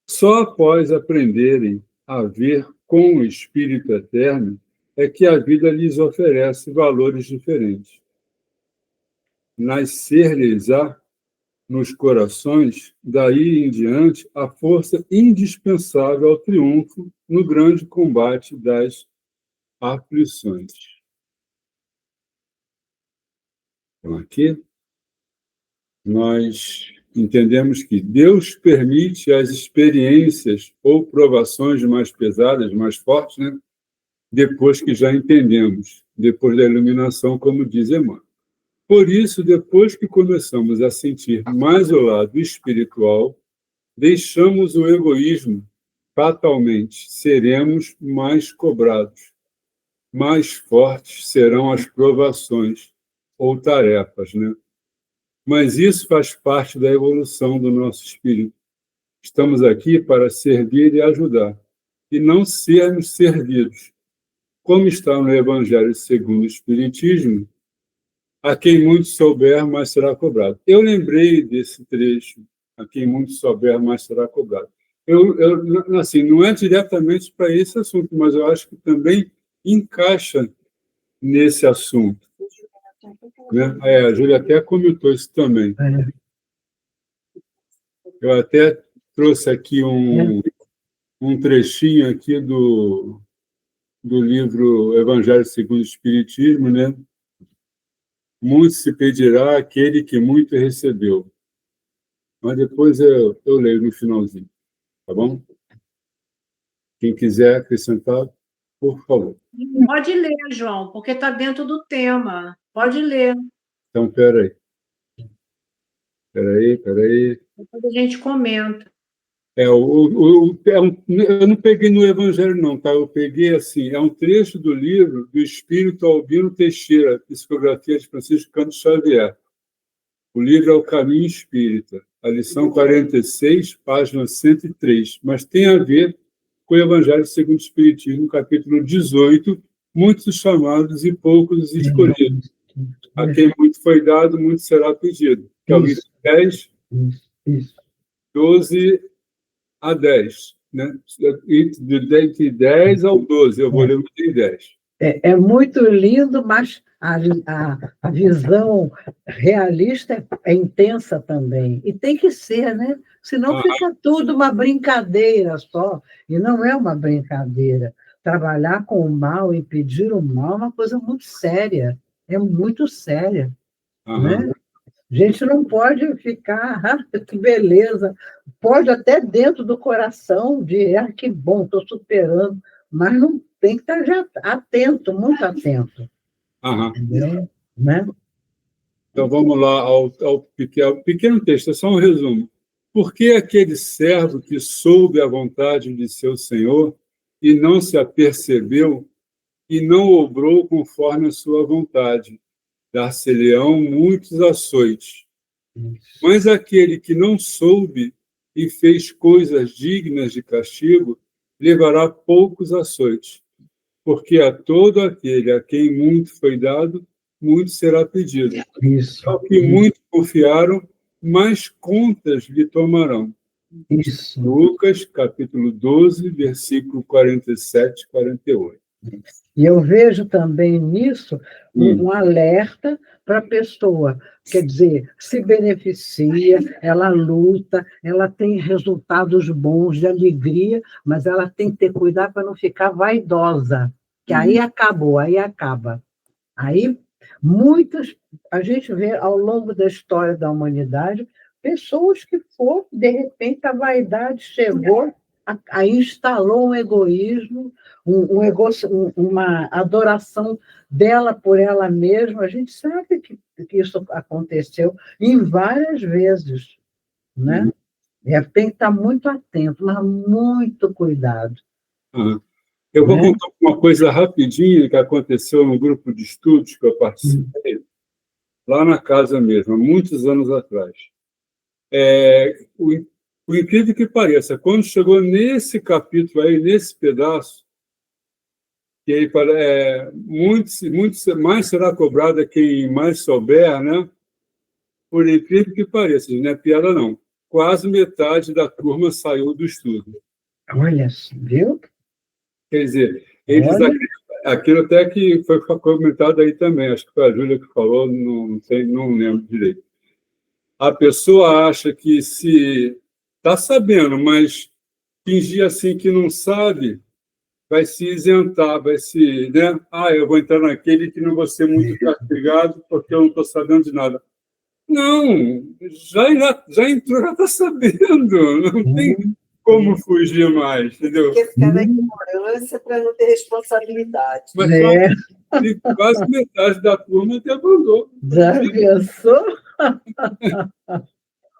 [SPEAKER 3] Só após aprenderem a ver com o Espírito Eterno é que a vida lhes oferece valores diferentes. Nascer-lhes-á nos corações, daí em diante, a força indispensável ao triunfo no grande combate das aflições. Então, aqui, nós entendemos que Deus permite as experiências ou provações mais pesadas, mais fortes, né? Depois que já entendemos, depois da iluminação, como diz Emmanuel. Por isso, depois que começamos a sentir mais o lado espiritual, deixamos o egoísmo, fatalmente seremos mais cobrados. Mais fortes serão as provações ou tarefas, né? Mas isso faz parte da evolução do nosso espírito. Estamos aqui para servir e ajudar, e não sermos servidos. Como está no Evangelho segundo o Espiritismo, A quem muito souber, mais será cobrado. Eu lembrei desse trecho, a quem muito souber, mais será cobrado. Assim, não é diretamente para esse assunto, mas eu acho que também encaixa nesse assunto. Né? A Júlia até comentou isso também. Eu até trouxe aqui um trechinho aqui do livro Evangelho segundo o Espiritismo, né? Muito se pedirá àquele que muito recebeu. Mas depois eu leio no finalzinho, tá bom? Quem quiser acrescentar, por favor.
[SPEAKER 4] Pode ler, João, porque está dentro do tema. Pode ler.
[SPEAKER 3] Então, espera aí.
[SPEAKER 4] Depois a gente comenta.
[SPEAKER 3] Eu não peguei no Evangelho, não, tá? Eu peguei assim, é um trecho do livro do Espírito Albino Teixeira, Psicografia de Francisco Cândido Xavier. O livro é O Caminho Espírita, a lição 46, página 103, mas tem a ver com o Evangelho segundo o Espiritismo, capítulo 18, muitos chamados e poucos escolhidos. A quem muito foi dado, muito será pedido. Que é o item 10, 12 a 10. Né? De 10 ao 12, eu vou ler o item 10.
[SPEAKER 2] É muito lindo, mas a visão realista é intensa também. E tem que ser, né? Senão fica tudo uma brincadeira só. E não é uma brincadeira. Trabalhar com o mal, impedir o mal, é uma coisa muito séria. É muito séria. Né? A gente não pode ficar, que beleza. Pode até dentro do coração de, que bom, estou superando, mas não tem que estar já atento, muito atento. Entendeu? Né?
[SPEAKER 3] Então vamos lá ao pequeno texto, é só um resumo. Por que aquele servo que soube a vontade de seu senhor e não se apercebeu e não obrou conforme a sua vontade? Dar-se-lhe-ão muitos açoites. Mas aquele que não soube e fez coisas dignas de castigo, levará poucos açoites. Porque a todo aquele a quem muito foi dado, muito será pedido.
[SPEAKER 2] Isso.
[SPEAKER 3] Ao que muito confiaram, mais contas lhe tomarão.
[SPEAKER 2] Isso.
[SPEAKER 3] Lucas, capítulo 12, versículo 47 e 48.
[SPEAKER 2] E eu vejo também nisso um alerta para a pessoa. Quer dizer, se beneficia, ela luta, ela tem resultados bons de alegria, mas ela tem que ter cuidado para não ficar vaidosa, que aí acabou, aí acaba. Aí, a gente vê ao longo da história da humanidade, pessoas que foram, de repente, a vaidade chegou, aí instalou um egoísmo, uma adoração dela por ela mesma. A gente sabe que isso aconteceu em várias vezes, né? Tem que estar muito atento, mas muito cuidado.
[SPEAKER 3] Eu vou contar uma coisa rapidinha que aconteceu no grupo de estudos que eu participei, lá na casa mesmo, há muitos anos atrás. O incrível que pareça, quando chegou nesse capítulo aí, nesse pedaço, que aí muito mais será cobrado a quem mais souber, né? Por incrível que pareça, não é piada não. Quase metade da turma saiu do estudo.
[SPEAKER 2] Olha, viu?
[SPEAKER 3] Quer dizer, aquilo até que foi comentado aí também, acho que foi a Júlia que falou, não lembro direito. A pessoa acha que se está sabendo, mas fingir assim que não sabe, vai se isentar, vai se... Né? Eu vou entrar naquele que não vou ser muito castigado porque eu não estou sabendo de nada. Não, já entrou, já está sabendo, não tem como fugir mais, entendeu?
[SPEAKER 6] Porque ficar na ignorância para não ter responsabilidade.
[SPEAKER 3] Mas quase metade da turma te abandonou.
[SPEAKER 2] Já pensou?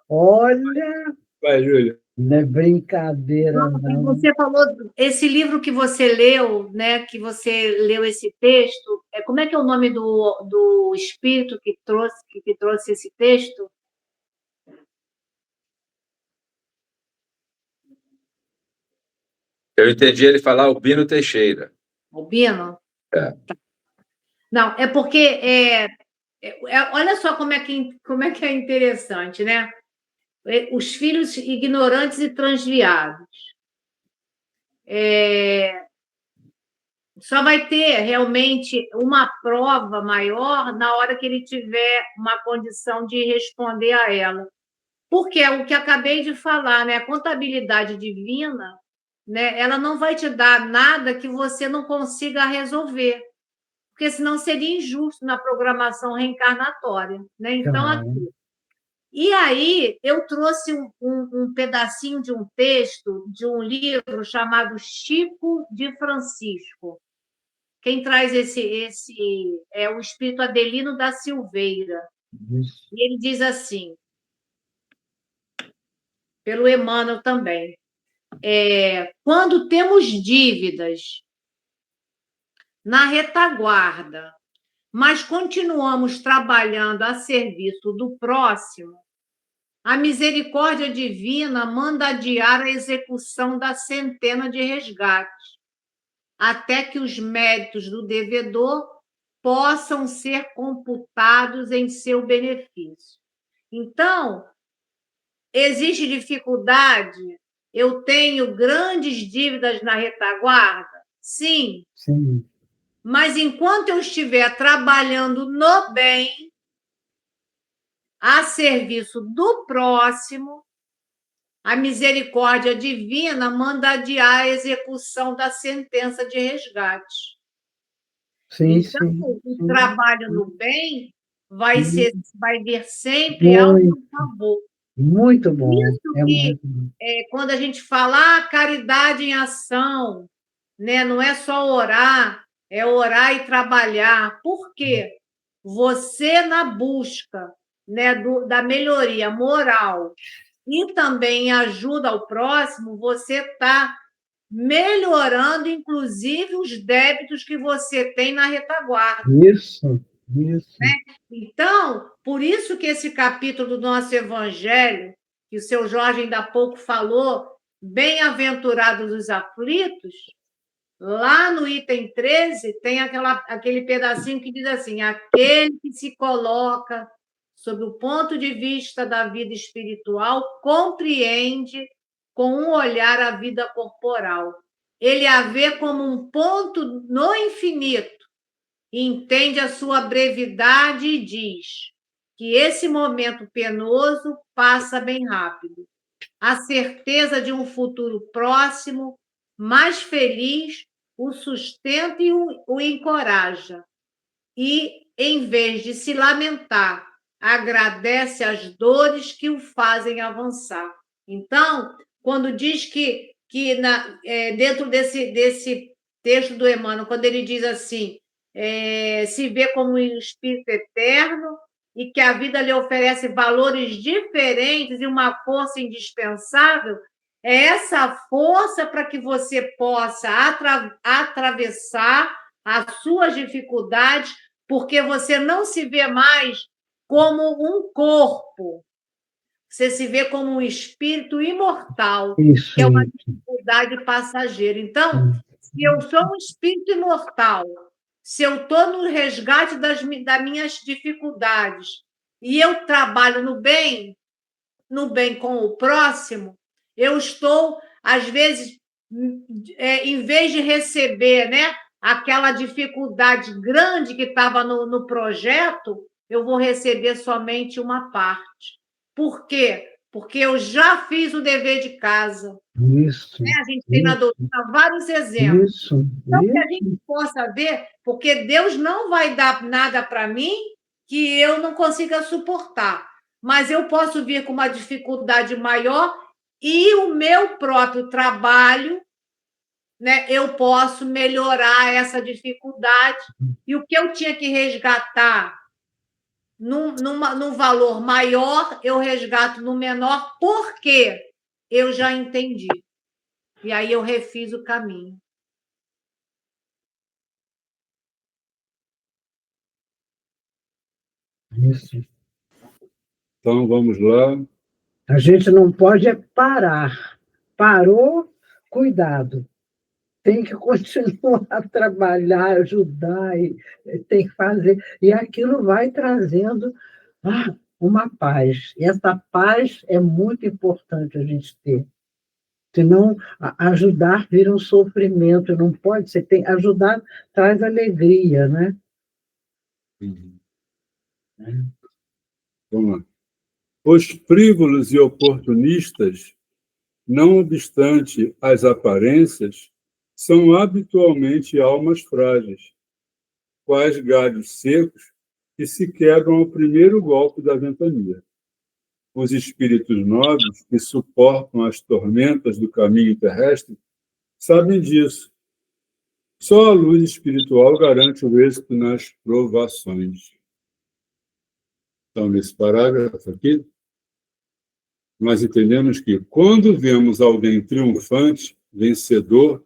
[SPEAKER 2] Olha,
[SPEAKER 3] Vai, Júlia.
[SPEAKER 2] não é brincadeira, não.
[SPEAKER 4] Você falou, esse livro que você leu, né, que você leu esse texto, como é que é o nome do espírito que trouxe esse texto?
[SPEAKER 5] Eu entendi ele falar Albino Teixeira.
[SPEAKER 4] Albino?
[SPEAKER 5] É.
[SPEAKER 4] Não, é porque Olha só como é que é interessante, né? Os filhos ignorantes e transviados. Só vai ter realmente uma prova maior na hora que ele tiver uma condição de responder a ela. Porque é o que acabei de falar, né? A contabilidade divina, né? Ela não vai te dar nada que você não consiga resolver, porque senão seria injusto na programação reencarnatória, né? Então, aqui. E aí, eu trouxe um pedacinho de um texto de um livro chamado Chico de Francisco. Quem traz esse é o espírito Adelino da Silveira. E ele diz assim, pelo Emmanuel também, quando temos dívidas na retaguarda, mas continuamos trabalhando a serviço do próximo, a misericórdia divina manda adiar a execução da centena de resgates, até que os méritos do devedor possam ser computados em seu benefício. Então, existe dificuldade? Eu tenho grandes dívidas na retaguarda? Sim.
[SPEAKER 2] Sim.
[SPEAKER 4] Mas enquanto eu estiver trabalhando no bem, a serviço do próximo, a misericórdia divina manda adiar a execução da sentença de resgate.
[SPEAKER 2] Sim,
[SPEAKER 4] então,
[SPEAKER 2] sim,
[SPEAKER 4] o trabalho no bem vai vir sempre
[SPEAKER 2] muito,
[SPEAKER 4] ao meu favor.
[SPEAKER 2] Muito bom.
[SPEAKER 4] Isso que,
[SPEAKER 2] muito bom.
[SPEAKER 4] Quando a gente fala caridade em ação, né? Não é só orar, é orar e trabalhar. Por quê? Você, na busca, né, da melhoria moral e também ajuda ao próximo, você está melhorando, inclusive, os débitos que você tem na retaguarda.
[SPEAKER 2] Isso.
[SPEAKER 4] Né? Então, por isso que esse capítulo do nosso Evangelho, que o seu Jorge ainda há pouco falou, bem-aventurados os aflitos, lá no item 13 tem aquele pedacinho que diz assim, aquele que se coloca sob o ponto de vista da vida espiritual compreende com um olhar a vida corporal. Ele a vê como um ponto no infinito, entende a sua brevidade e diz que esse momento penoso passa bem rápido. A certeza de um futuro próximo, mais feliz, o sustenta e o encoraja. E, em vez de se lamentar, agradece as dores que o fazem avançar. Então, quando diz que dentro desse texto do Emmanuel, quando ele diz assim, se vê como um espírito eterno e que a vida lhe oferece valores diferentes e uma força indispensável, é essa força para que você possa atravessar as suas dificuldades, porque você não se vê mais como um corpo, você se vê como um espírito imortal, que é uma dificuldade passageira. Então, se eu sou um espírito imortal, se eu estou no resgate das minhas dificuldades e eu trabalho no bem com o próximo, eu estou, às vezes, em vez de receber, né, aquela dificuldade grande que estava no projeto, eu vou receber somente uma parte. Por quê? Porque eu já fiz o dever de casa.
[SPEAKER 2] Isso.
[SPEAKER 4] Né? A gente tem na doutrina vários exemplos.
[SPEAKER 2] Isso.
[SPEAKER 4] Então, que a gente possa ver, porque Deus não vai dar nada para mim que eu não consiga suportar. Mas eu posso vir com uma dificuldade maior e o meu próprio trabalho, né, eu posso melhorar essa dificuldade. E o que eu tinha que resgatar num valor maior, eu resgato no menor, porque eu já entendi. E aí eu refiz o caminho.
[SPEAKER 2] Isso.
[SPEAKER 3] Então, vamos lá.
[SPEAKER 2] A gente não pode parar. Parou, cuidado. tem que continuar a trabalhar, ajudar, e tem que fazer. E aquilo vai trazendo uma paz. E essa paz é muito importante a gente ter. Senão, ajudar vira um sofrimento, não pode ser. Ajudar traz alegria, né?
[SPEAKER 3] Vamos lá. Os frívolos e oportunistas, não obstante as aparências, são habitualmente almas frágeis, quais galhos secos que se quebram ao primeiro golpe da ventania. Os espíritos nobres, que suportam as tormentas do caminho terrestre, sabem disso. Só a luz espiritual garante o êxito nas provações. Então, nesse parágrafo aqui, nós entendemos que, quando vemos alguém triunfante, vencedor,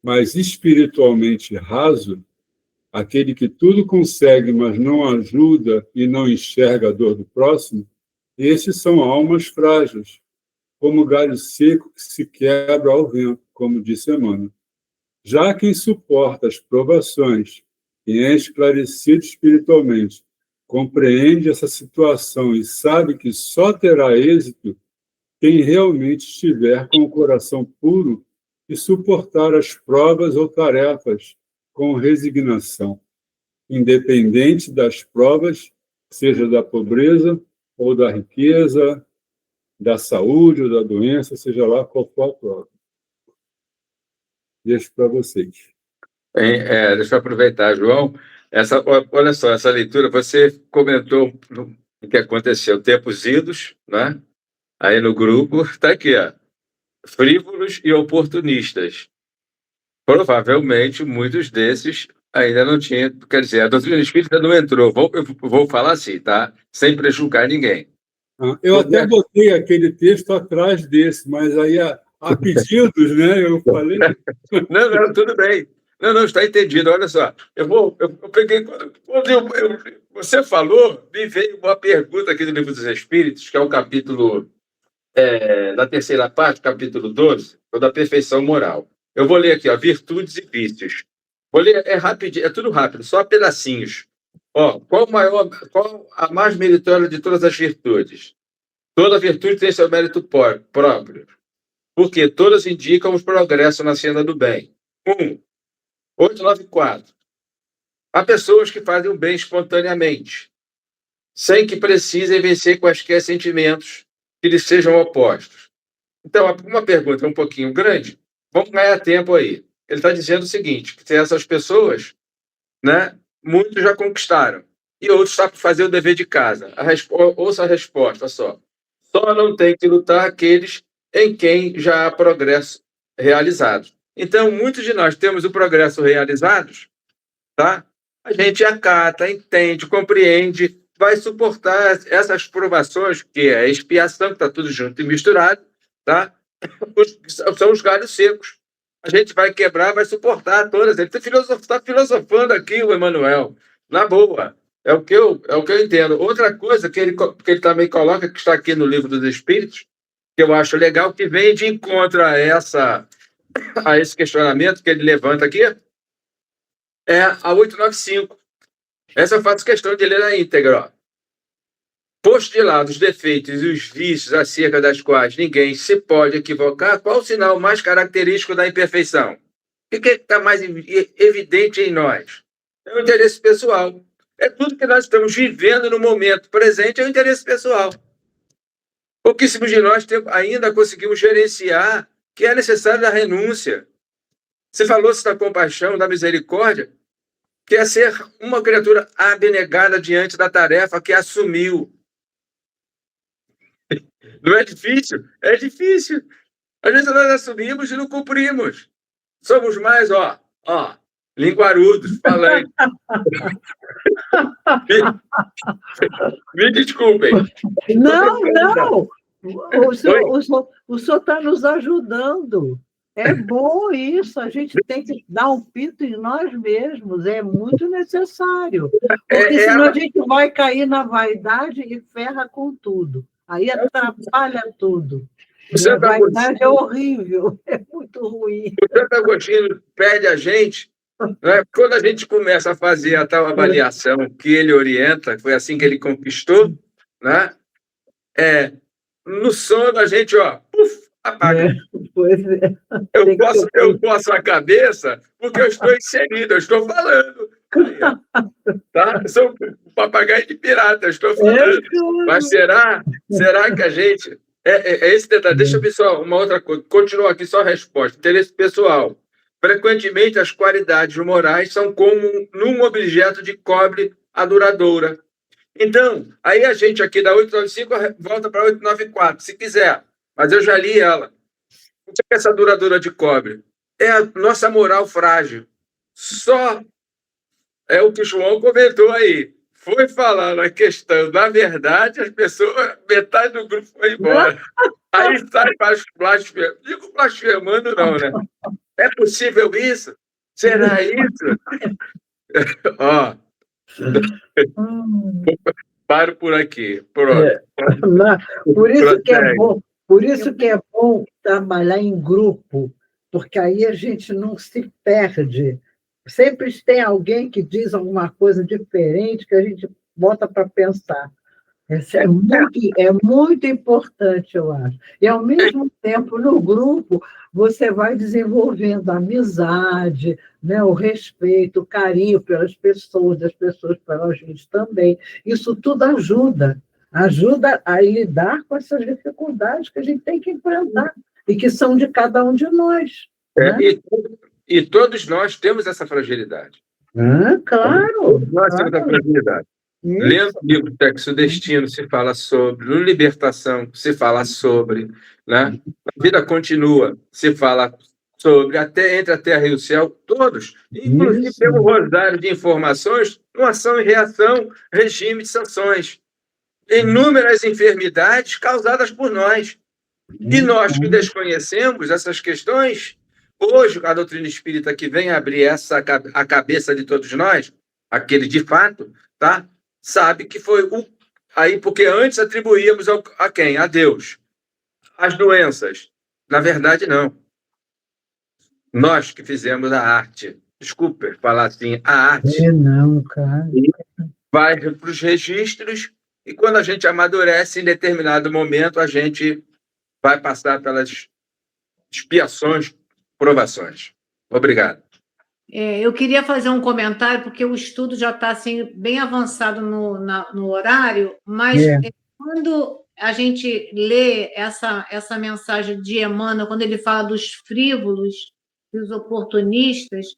[SPEAKER 3] mas espiritualmente raso, aquele que tudo consegue, mas não ajuda e não enxerga a dor do próximo, esses são almas frágeis, como galho seco que se quebra ao vento, como disse Emmanuel. Já quem suporta as provações e é esclarecido espiritualmente, compreende essa situação e sabe que só terá êxito quem realmente estiver com o coração puro e suportar as provas ou tarefas com resignação, independente das provas, seja da pobreza ou da riqueza, da saúde ou da doença, seja lá qual for a prova. Deixo para vocês.
[SPEAKER 5] Deixa eu aproveitar, João. Olha só, essa leitura, você comentou o que aconteceu, tempos idos, né? Aí no grupo, está aqui, ó, frívolos e oportunistas. Provavelmente, muitos desses ainda não tinham, quer dizer, a doutrina espírita não entrou, eu vou falar assim, tá? Sem prejudicar ninguém.
[SPEAKER 3] Eu até botei aquele texto atrás desse, mas aí a pedidos, né? Eu falei...
[SPEAKER 5] Não, tudo bem. Não, está entendido. Olha só, eu peguei... Quando você falou, me veio uma pergunta aqui do Livro dos Espíritos, que é o capítulo... da terceira parte, capítulo 12, o da perfeição moral. Eu vou ler aqui, ó, virtudes e vícios. Vou ler, é rapidinho, é tudo rápido, só pedacinhos. Ó, qual a mais meritória de todas as virtudes? Toda virtude tem seu mérito próprio, porque todas indicam o progresso na senda do bem. 894. Há pessoas que fazem o bem espontaneamente, sem que precisem vencer quaisquer sentimentos que lhes sejam opostos. Então, uma pergunta um pouquinho grande, vamos ganhar tempo aí. Ele está dizendo o seguinte, que essas pessoas, né, muitos já conquistaram, e outros estão para fazer o dever de casa. Ouça a resposta só. Só não tem que lutar aqueles em quem já há progresso realizado. Então, muitos de nós temos o progresso realizado, tá? A gente acata, entende, compreende, vai suportar essas provações, que é a expiação, que está tudo junto e misturado, tá? São os galhos secos. A gente vai quebrar, vai suportar todas. Ele está filosofando aqui, o Emmanuel. Na boa. É o que eu entendo. Outra coisa que ele também coloca, que está aqui no Livro dos Espíritos, que eu acho legal, que vem de encontro a esse questionamento que ele levanta aqui, é a 895. Essa eu faço questão de ler na íntegra. Ó. Posto de lado os defeitos e os vícios acerca das quais ninguém se pode equivocar, qual o sinal mais característico da imperfeição? O que está mais evidente em nós? É o interesse pessoal. É tudo que nós estamos vivendo no momento presente, é o interesse pessoal. Pouquíssimos de nós ainda conseguimos gerenciar que é necessário da renúncia. Você falou-se da compaixão, da misericórdia, que é ser uma criatura abnegada diante da tarefa que assumiu. Não é difícil? É difícil. Às vezes nós assumimos e não cumprimos. Somos mais, linguarudos, falando. Me desculpem.
[SPEAKER 2] Não. O senhor está nos ajudando. É bom isso, a gente tem que dar um pito em nós mesmos, é muito necessário. Porque senão a gente vai cair na vaidade e ferra com tudo. Aí atrapalha tudo.
[SPEAKER 5] O
[SPEAKER 2] A
[SPEAKER 5] Santo
[SPEAKER 2] vaidade é
[SPEAKER 5] Agostinho,
[SPEAKER 2] horrível, é muito ruim.
[SPEAKER 5] o Santo Agostinho pede a gente, né, quando a gente começa a fazer a tal avaliação que ele orienta, foi assim que ele conquistou, né, no sono a gente, ó, puf, apaga.
[SPEAKER 2] É, pois é.
[SPEAKER 5] Eu
[SPEAKER 2] Tem que ser
[SPEAKER 5] posso a cabeça porque eu estou inserido, eu estou falando. Aí, ó, tá? Eu sou um papagaio de pirata, eu estou falando. Mas será que a gente. É esse detalhe. Deixa eu ver só uma outra coisa. Continua aqui só a resposta. Interesse pessoal. Frequentemente, as qualidades morais são como num objeto de cobre a duradoura. Então, aí a gente aqui da 895 volta para 894, se quiser. Mas eu já li ela. O que é essa duradoura de cobre? É a nossa moral frágil. Só é o que o João comentou aí. Foi falar na questão da verdade, as pessoas, metade do grupo foi embora. Aí sai blasfemando. Digo blasfemando, não, né? É possível isso? Será isso? Ó, paro por aqui. Pronto.
[SPEAKER 2] Por isso que é bom, por isso que é bom trabalhar em grupo, porque aí a gente não se perde. Sempre tem alguém que diz alguma coisa diferente que a gente bota para pensar. Isso é muito importante, eu acho. E, ao mesmo tempo, no grupo, você vai desenvolvendo a amizade, né, o respeito, o carinho pelas pessoas, das pessoas pela gente também. Isso tudo ajuda a lidar com essas dificuldades que a gente tem que enfrentar e que são de cada um de nós. Né?
[SPEAKER 5] E todos nós temos essa fragilidade.
[SPEAKER 2] Claro.
[SPEAKER 5] Nós temos essa fragilidade.
[SPEAKER 2] Isso.
[SPEAKER 5] Lendo o livro Texto Destino se fala sobre, no Libertação se fala sobre, né? A Vida Continua se fala sobre, até entre a Terra e o Céu, todos. Inclusive pelo rosário de informações, uma ação e reação, regime de sanções. Inúmeras enfermidades causadas por nós. E nós que desconhecemos essas questões, hoje a doutrina espírita que vem abrir a cabeça de todos nós, aquele de fato, tá? Sabe que foi aí, porque antes atribuíamos a quem? A Deus. As doenças. Na verdade, não. Nós que fizemos a arte. Desculpe falar assim, a arte.
[SPEAKER 2] Não, cara.
[SPEAKER 5] Vai para os registros e quando a gente amadurece, em determinado momento, a gente vai passar pelas expiações, provações. Obrigado.
[SPEAKER 4] Eu queria fazer um comentário, porque o estudo já está assim, bem avançado no horário, mas quando a gente lê essa mensagem de Emmanuel, quando ele fala dos frívolos, dos oportunistas,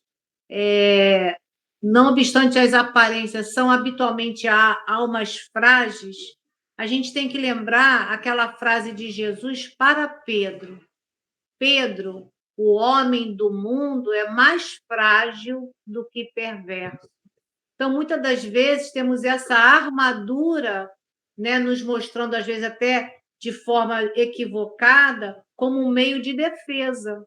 [SPEAKER 4] não obstante as aparências são habitualmente almas frágeis, a gente tem que lembrar aquela frase de Jesus para Pedro. Pedro, o homem do mundo é mais frágil do que perverso. Então, muitas das vezes, temos essa armadura, né, nos mostrando, às vezes, até de forma equivocada, como um meio de defesa.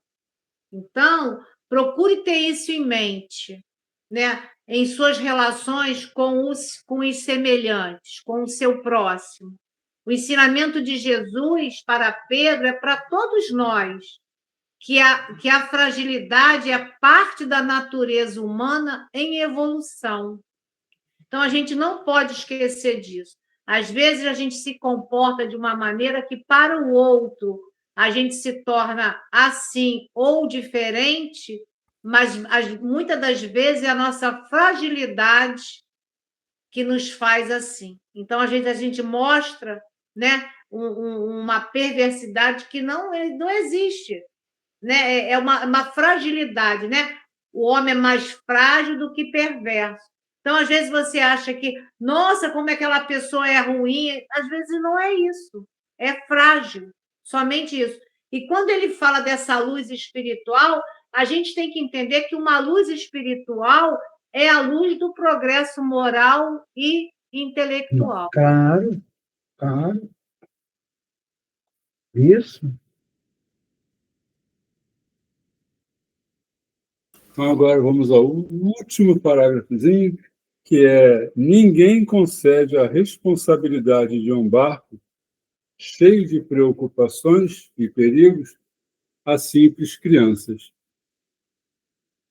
[SPEAKER 4] Então, procure ter isso em mente, né, em suas relações com os semelhantes, com o seu próximo. O ensinamento de Jesus para Pedro é para todos nós, que a fragilidade é parte da natureza humana em evolução. Então, a gente não pode esquecer disso. Às vezes, a gente se comporta de uma maneira que, para o outro, a gente se torna assim ou diferente, mas muitas das vezes é a nossa fragilidade que nos faz assim. Então, às vezes, a gente mostra, né, uma perversidade que não existe. Né? É uma fragilidade, né? O homem é mais frágil do que perverso. Então, às vezes, você acha que, nossa, como aquela pessoa é ruim. Às vezes, não é isso. É frágil. Somente isso. E quando ele fala dessa luz espiritual, a gente tem que entender que uma luz espiritual é a luz do progresso moral e intelectual.
[SPEAKER 2] Claro. Isso.
[SPEAKER 3] Então, agora vamos ao último parágrafozinho, que é: ninguém concede a responsabilidade de um barco cheio de preocupações e perigos, a simples crianças.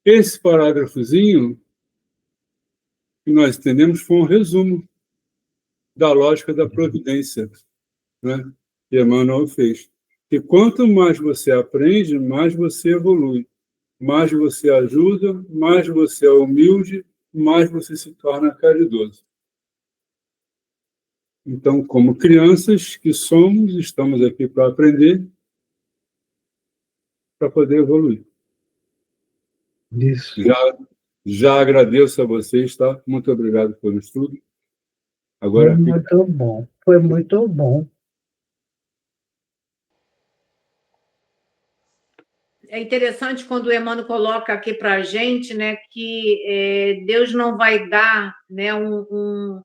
[SPEAKER 3] Esse parágrafozinho que nós entendemos foi um resumo da lógica da providência, né, que Emmanuel fez. E quanto mais você aprende, mais você evolui, mais você ajuda, mais você é humilde, mais você se torna caridoso. Então, como crianças que somos, estamos aqui para aprender, para poder evoluir.
[SPEAKER 2] Isso.
[SPEAKER 3] Já agradeço a vocês, tá? Muito obrigado pelo estudo.
[SPEAKER 2] Foi
[SPEAKER 3] Agora
[SPEAKER 2] muito bom. Foi muito bom.
[SPEAKER 4] É interessante quando o Emmanuel coloca aqui para a gente, né, que Deus não vai dar, né,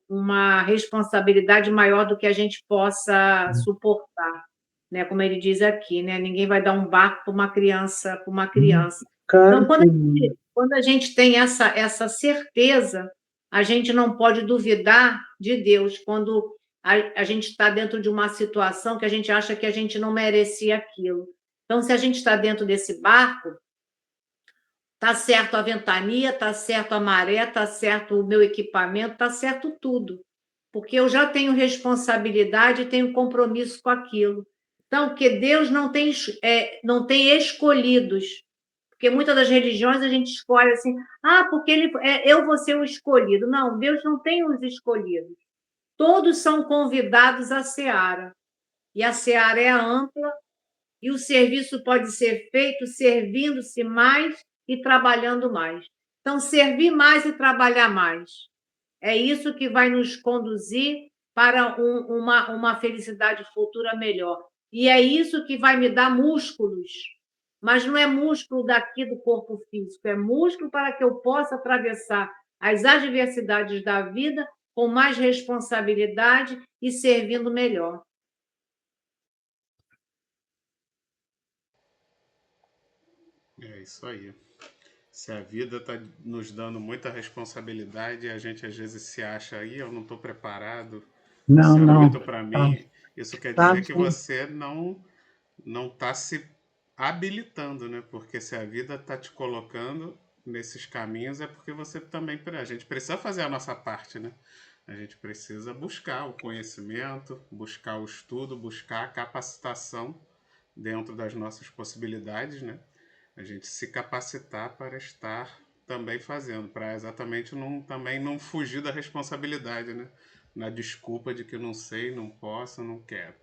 [SPEAKER 4] uma responsabilidade maior do que a gente possa suportar, né, como ele diz aqui, né, ninguém vai dar um barco para uma criança,
[SPEAKER 2] Claro
[SPEAKER 4] Então,
[SPEAKER 2] que
[SPEAKER 4] quando a gente tem essa certeza, a gente não pode duvidar de Deus quando a gente está dentro de uma situação que a gente acha que a gente não merecia aquilo. Então, se a gente está dentro desse barco, está certo a ventania, está certo a maré, está certo o meu equipamento, está certo tudo. Porque eu já tenho responsabilidade e tenho compromisso com aquilo. Então, porque Deus não tem escolhidos. Porque muitas das religiões a gente escolhe assim, porque eu vou ser o escolhido. Não, Deus não tem os escolhidos. Todos são convidados à seara. E a seara é ampla, e o serviço pode ser feito servindo-se mais e trabalhando mais. Então, servir mais e trabalhar mais. É isso que vai nos conduzir para uma felicidade futura melhor. E é isso que vai me dar músculos. Mas não é músculo daqui do corpo físico, é músculo para que eu possa atravessar as adversidades da vida com mais responsabilidade e servindo melhor.
[SPEAKER 1] É isso aí. Se a vida está nos dando muita responsabilidade e a gente às vezes se acha aí, eu não estou preparado, isso é
[SPEAKER 2] não.
[SPEAKER 1] muito para mim, isso quer
[SPEAKER 2] Tá,
[SPEAKER 1] dizer que você não está se habilitando, né? Porque se a vida está te colocando nesses caminhos é porque você também, a gente precisa fazer a nossa parte, né? A gente precisa buscar o conhecimento, buscar o estudo, buscar a capacitação dentro das nossas possibilidades, né? A gente se capacitar para estar também fazendo, para exatamente também não fugir da responsabilidade, né? Na desculpa de que não sei, não posso, não quero.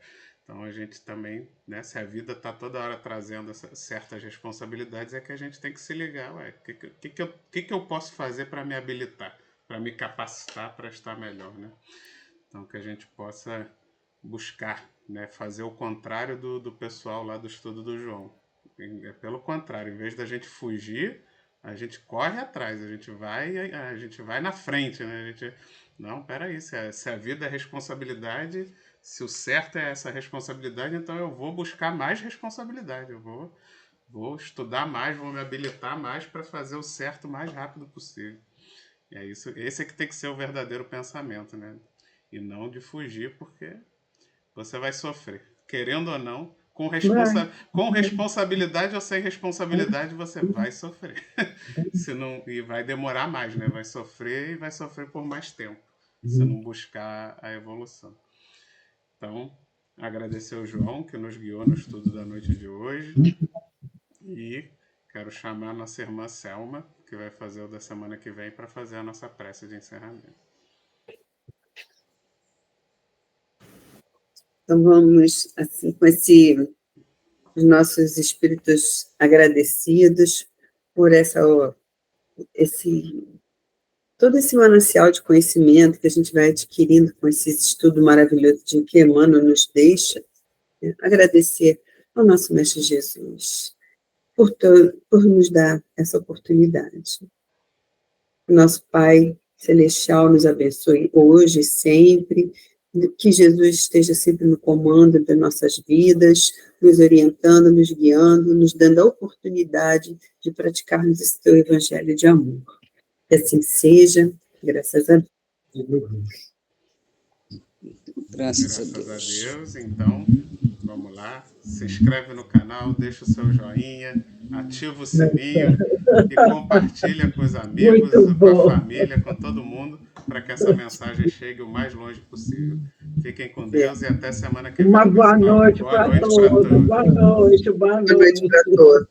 [SPEAKER 1] Então a gente também, né, se a vida está toda hora trazendo certas responsabilidades, é que a gente tem que se ligar, o que eu posso fazer para me habilitar, para me capacitar para estar melhor, né? Então que a gente possa buscar, né, fazer o contrário do pessoal lá do estudo do João. É pelo contrário, em vez da gente fugir, a gente corre atrás, a gente vai na frente, né? Não, peraí, se a vida é responsabilidade, se o certo é essa responsabilidade, então eu vou buscar mais responsabilidade, eu vou estudar mais, vou me habilitar mais para fazer o certo o mais rápido possível. E é isso, esse é que tem que ser o verdadeiro pensamento, né? E não de fugir, porque você vai sofrer, querendo ou não, com responsabilidade ou sem responsabilidade, você vai sofrer. Se não, e vai demorar mais, né? Vai sofrer e vai sofrer por mais tempo, se não buscar a evolução. Então, agradecer ao João, que nos guiou no estudo da noite de hoje. E quero chamar a nossa irmã Selma, que vai fazer o da semana que vem, para fazer a nossa prece de encerramento.
[SPEAKER 6] Então, vamos, assim, com os nossos espíritos agradecidos por todo esse manancial de conhecimento que a gente vai adquirindo com esse estudo maravilhoso de que Emmanuel nos deixa, né? Agradecer ao nosso Mestre Jesus por nos dar essa oportunidade. O nosso Pai Celestial nos abençoe hoje e sempre, que Jesus esteja sempre no comando das nossas vidas, nos orientando, nos guiando, nos dando a oportunidade de praticarmos esse teu evangelho de amor. Que assim seja, graças a Deus.
[SPEAKER 7] Graças a
[SPEAKER 1] Graças a
[SPEAKER 7] Deus.
[SPEAKER 1] Deus. Então, vamos lá. Se inscreve no canal, deixa o seu joinha, ativa o sininho e compartilha com os amigos,
[SPEAKER 2] Muito
[SPEAKER 1] com a
[SPEAKER 2] bom.
[SPEAKER 1] família, com todo mundo, para que essa mensagem chegue o mais longe possível. Fiquem com Deus e até semana que vem.
[SPEAKER 2] Uma boa
[SPEAKER 1] pessoal.
[SPEAKER 2] noite
[SPEAKER 1] Boa
[SPEAKER 2] para
[SPEAKER 1] noite para
[SPEAKER 2] todos.
[SPEAKER 1] todos.
[SPEAKER 2] Boa noite, boa
[SPEAKER 6] Boa noite
[SPEAKER 2] noite.
[SPEAKER 6] para todos.